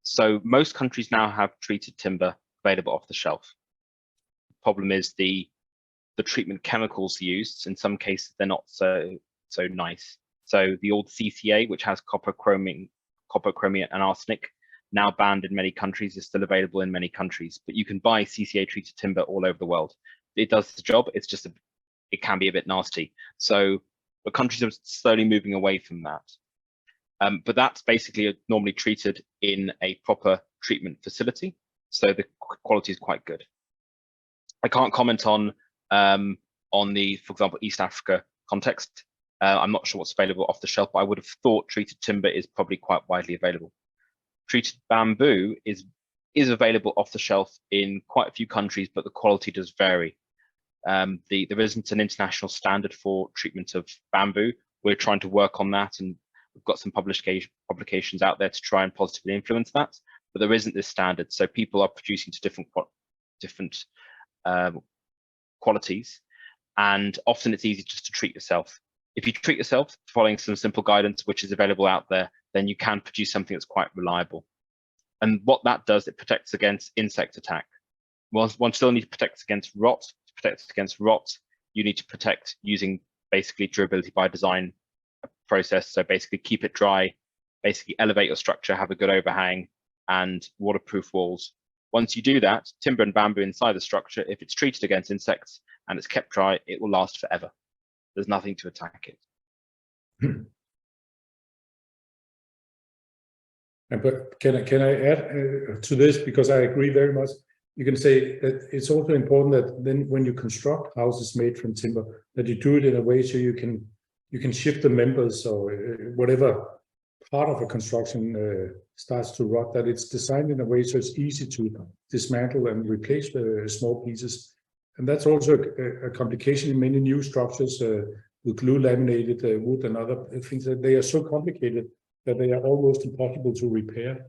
So most countries now have treated timber available off the shelf. Problem is the treatment chemicals used. In some cases, they're not so nice. So the old CCA, which has copper, chromium, and arsenic, now banned in many countries, is still available in many countries. But you can buy CCA treated timber all over the world. It does the job. It's just it can be a bit nasty. So the countries are slowly moving away from that. But that's basically normally treated in a proper treatment facility. So the quality is quite good. I can't comment on the, for example, East Africa context. I'm not sure what's available off the shelf, but I would have thought treated timber is probably quite widely available. Treated bamboo is available off the shelf in quite a few countries, but the quality does vary. There isn't an international standard for treatment of bamboo. We're trying to work on that, and we've got some publications out there to try and positively influence that, but there isn't this standard. So people are producing to different qualities, and often it's easy just to treat yourself. If you treat yourself following some simple guidance which is available out there, then you can produce something that's quite reliable. And what that does, it protects against insect attack. One still needs to protect against rot. To protect against rot, you need to protect using basically durability by design process. So basically keep it dry, basically elevate your structure, have a good overhang, and waterproof walls. Once you do that, timber and bamboo inside the structure, if it's treated against insects and it's kept dry, it will last forever. There's nothing to attack it. But can I add to this, because I agree very much. You can say that it's also important that then when you construct houses made from timber, that you do it in a way so you can shift the members or whatever part of a construction starts to rot, that it's designed in a way so it's easy to dismantle and replace the small pieces. And that's also a complication in many new structures with glue laminated wood and other things, that they are so complicated that they are almost impossible to repair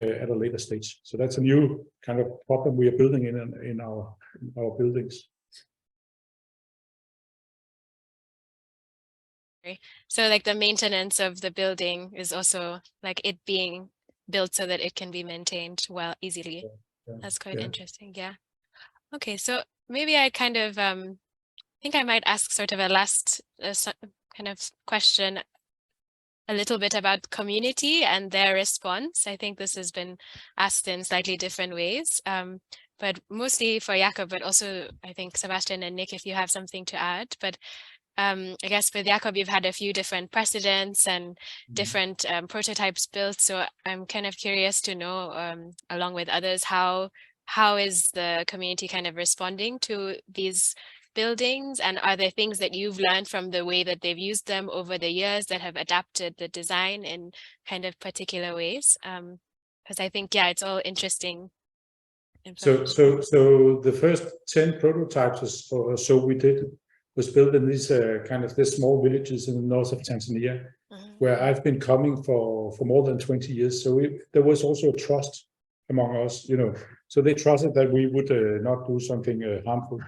at a later stage. So that's a new kind of problem we are building in our buildings. So like the maintenance of the building is also like it being built so that it can be maintained well easily. Yeah. That's quite interesting. Yeah. Okay, so maybe I kind of think I might ask sort of a last kind of question a little bit about community and their response. I think this has been asked in slightly different ways, but mostly for Jakob, but also I think Sebastian and Nick, if you have something to add. But I guess with Jakob, you've had a few different precedents and different prototypes built. So I'm kind of curious to know, along with others, how is the community kind of responding to these buildings, and are there things that you've learned from the way that they've used them over the years that have adapted the design in kind of particular ways? Because I think, yeah, it's all interesting. So the first 10 prototypes or so we did was built in these kind of this small villages in the north of Tanzania, where I've been coming for more than 20 years. So there was also a trust among us, you know. So they trusted that we would not do something harmful.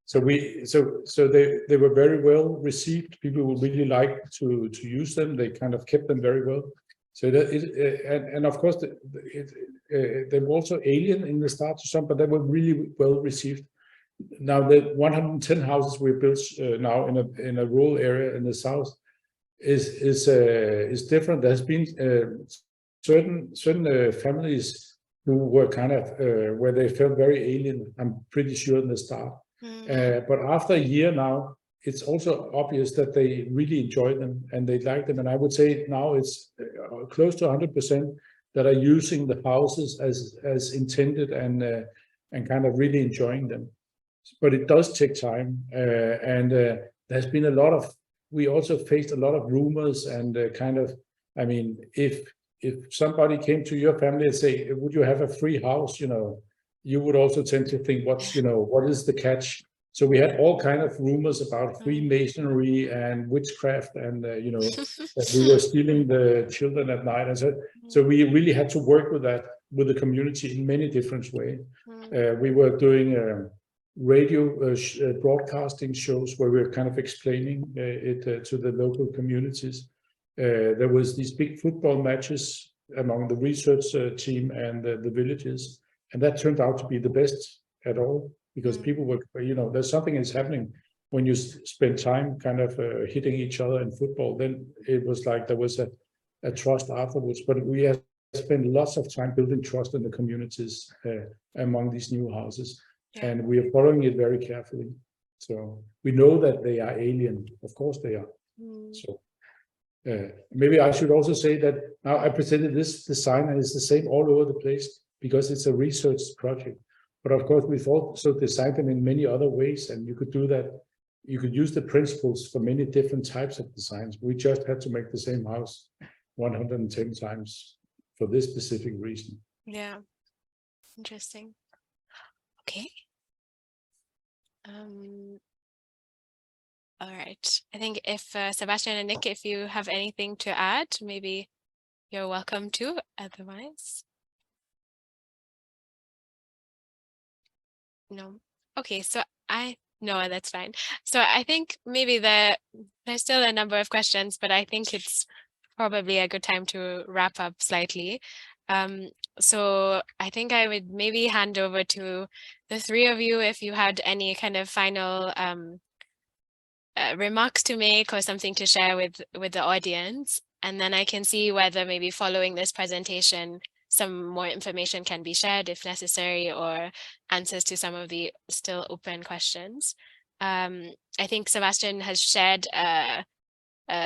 So they were very well received. People would really like to use them. They kind of kept them very well. So that and of course they were also alien in the start to some, but they were really well received. Now the 110 houses we built now in a rural area in the south is different. There's been certain families who were kind of where they felt very alien, I'm pretty sure in the start. But after a year now, it's also obvious that they really enjoy them and they like them. And I would say now it's close to 100% that are using the houses as intended and kind of really enjoying them. But it does take time, and there's been a lot of we also faced a lot of rumors and kind of, I mean, if somebody came to your family and say, would you have a free house, you know, you would also tend to think, what's, you know, what is the catch? So we had all kind of rumors about Freemasonry and witchcraft, and you know, that we were stealing the children at night, and so we really had to work with that, with the community in many different ways. We were doing radio broadcasting shows where we were kind of explaining it to the local communities. There was these big football matches among the research team and the villages, and that turned out to be the best at all, because people were, you know, there's something is happening when you spend time kind of hitting each other in football. Then it was like there was a trust afterwards, but we have spent lots of time building trust in the communities among these new houses, and we are following it very carefully. So we know that they are alien, of course they are. So maybe I should also say that now I presented this design and it's the same all over the place because it's a research project. But of course, we've also designed them in many other ways, and you could do that. You could use the principles for many different types of designs. We just had to make the same house 110 times for this specific reason. Yeah, interesting. Okay. All right. I think if Sebastian and Nick, if you have anything to add, maybe you're welcome to. Otherwise, no. Okay. So no, that's fine. So I think maybe there's still a number of questions, but I think it's probably a good time to wrap up slightly. So I think I would maybe hand over to the three of you if you had any kind of final remarks to make or something to share with the audience, and then I can see whether maybe following this presentation some more information can be shared if necessary, or answers to some of the still open questions. I think Sebastian has shared a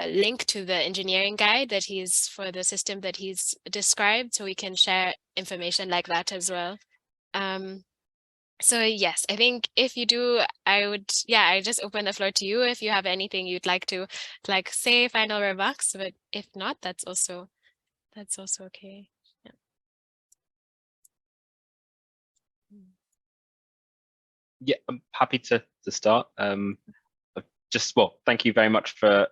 link to the engineering guide that for the system that he's described, so we can share information like that as well. So yes, I think if you do, I just open the floor to you if you have anything you'd like to say, final remarks, but if not, that's also okay. Yeah, I'm happy to start. Thank you very much for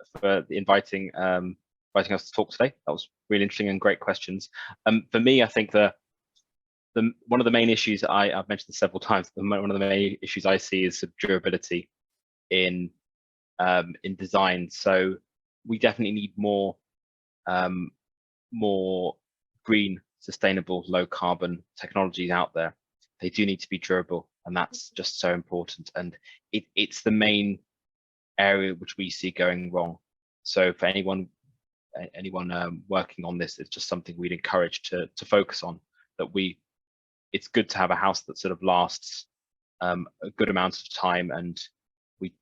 inviting us to talk today. That was really interesting and great questions. For me, I think one of the main issues I've mentioned this several times. One of the main issues I see is durability in design. So we definitely need more green, sustainable, low carbon technologies out there. They do need to be durable, and that's just so important. And it's the main area which we see going wrong. So for anyone working on this, it's just something we'd encourage to focus on. It's good to have a house that sort of lasts a good amount of time, and we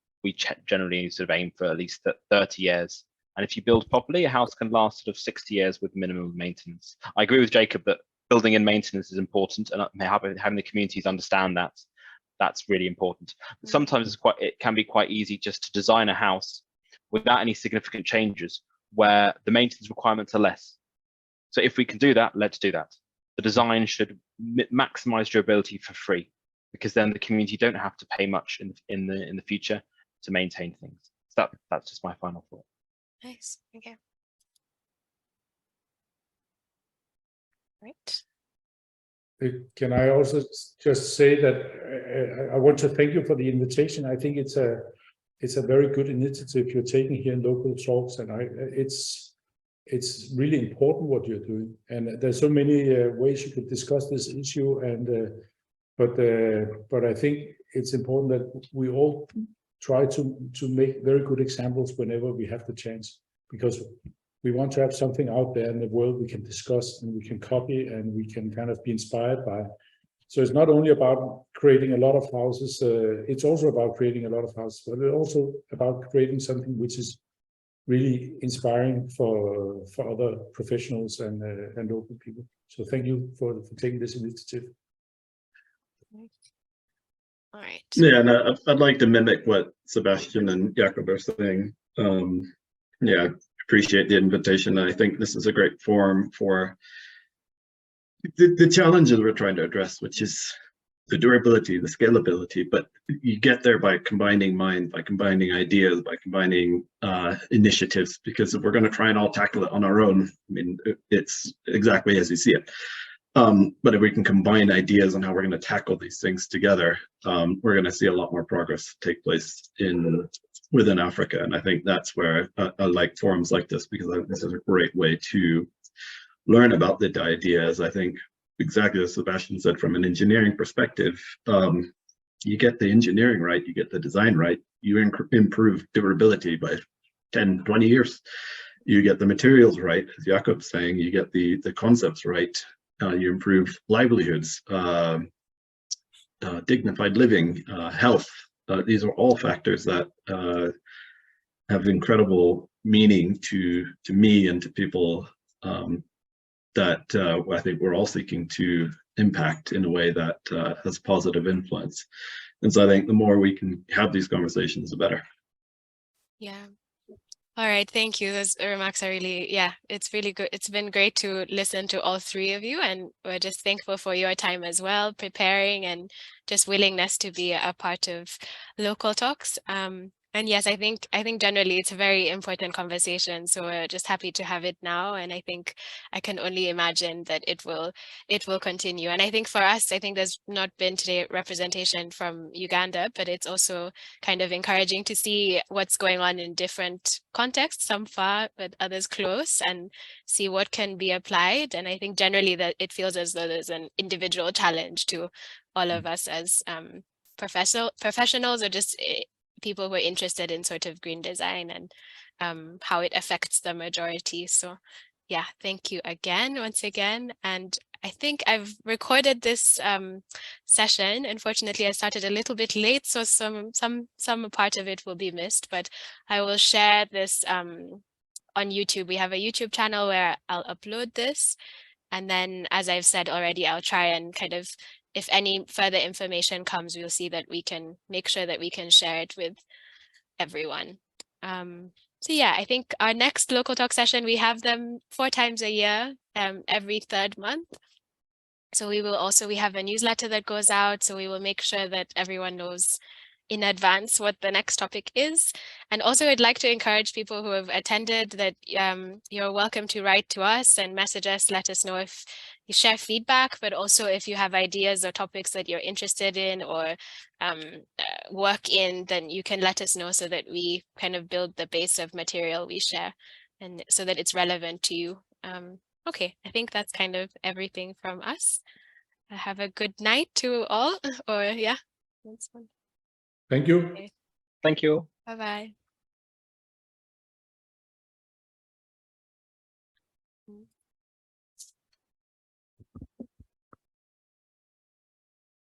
generally sort of aim for at least 30 years. And if you build properly, a house can last sort of 60 years with minimum maintenance. I agree with Jakob that building in maintenance is important, and having the communities understand that's really important. But sometimes it can be quite easy just to design a house without any significant changes where the maintenance requirements are less. So if we can do that, let's do that. The design should maximize durability for free, because then the community don't have to pay much in the future to maintain things. So that's just my final thought. Nice. Okay. Right. Can I also just say that I want to thank you for the invitation. I think it's a very good initiative you're taking here in Localtalks, and it's really important what you're doing. And there's so many ways you could discuss this issue, and but I think it's important that we all try to make very good examples whenever we have the chance, because we want to have something out there in the world we can discuss and we can copy and we can kind of be inspired by. So it's not only about creating a lot of houses, it's also about creating a lot of houses, but it's also about creating something which is really inspiring for other professionals and local people. So thank you for taking this initiative. All right. Yeah, and I'd like to mimic what Sebastian and Jakob are saying. Yeah, appreciate the invitation. I think this is a great forum for the challenges we're trying to address, which is the durability, the scalability, but you get there by combining mind, by combining ideas, by combining initiatives, because if we're going to try and all tackle it on our own, I mean, it's exactly as you see it. But if we can combine ideas on how we're going to tackle these things together, we're going to see a lot more progress take place within Africa. And I think that's where I like forums like this, because this is a great way to learn about the ideas. I think exactly as Sebastian said, from an engineering perspective, you get the engineering right, you get the design right, you improve durability by 10, 20 years. You get the materials right, as Jakob's saying, you get the concepts right, you improve livelihoods, dignified living, health. These are all factors that have incredible meaning to me and to people that I think we're all seeking to impact in a way that has positive influence. And so I think the more we can have these conversations, the better. Yeah. All right. Thank you. Those remarks are really, yeah, it's really good. It's been great to listen to all three of you, and we're just thankful for your time as well, preparing and just willingness to be a part of Local Talks. And yes, I think generally it's a very important conversation. So we're just happy to have it now. And I think I can only imagine that it will continue. And I think for us, I think there's not been today representation from Uganda, but it's also kind of encouraging to see what's going on in different contexts, some far, but others close, and see what can be applied. And I think generally that it feels as though there's an individual challenge to all of us as professionals or just people who are interested in sort of green design and how it affects the majority. So yeah, thank you again, once again. And I think I've recorded this session. Unfortunately, I started a little bit late, so some part of it will be missed, but I will share this on YouTube. We have a YouTube channel where I'll upload this. And then, as I've said already, I'll try and kind of, if any further information comes, we'll see that we can make sure that we can share it with everyone. So yeah, I think our next Local Talk session, we have them 4 times a year, every 3rd month. So we have a newsletter that goes out, so we will make sure that everyone knows in advance what the next topic is. And also I'd like to encourage people who have attended that you're welcome to write to us and message us, let us know if you share feedback, but also if you have ideas or topics that you're interested in or work in, then you can let us know so that we kind of build the base of material we share and so that it's relevant to you. Okay, I think that's kind of everything from us. Have a good night to all, or yeah, that's fun. Thank you. Okay. Thank you. Bye-bye.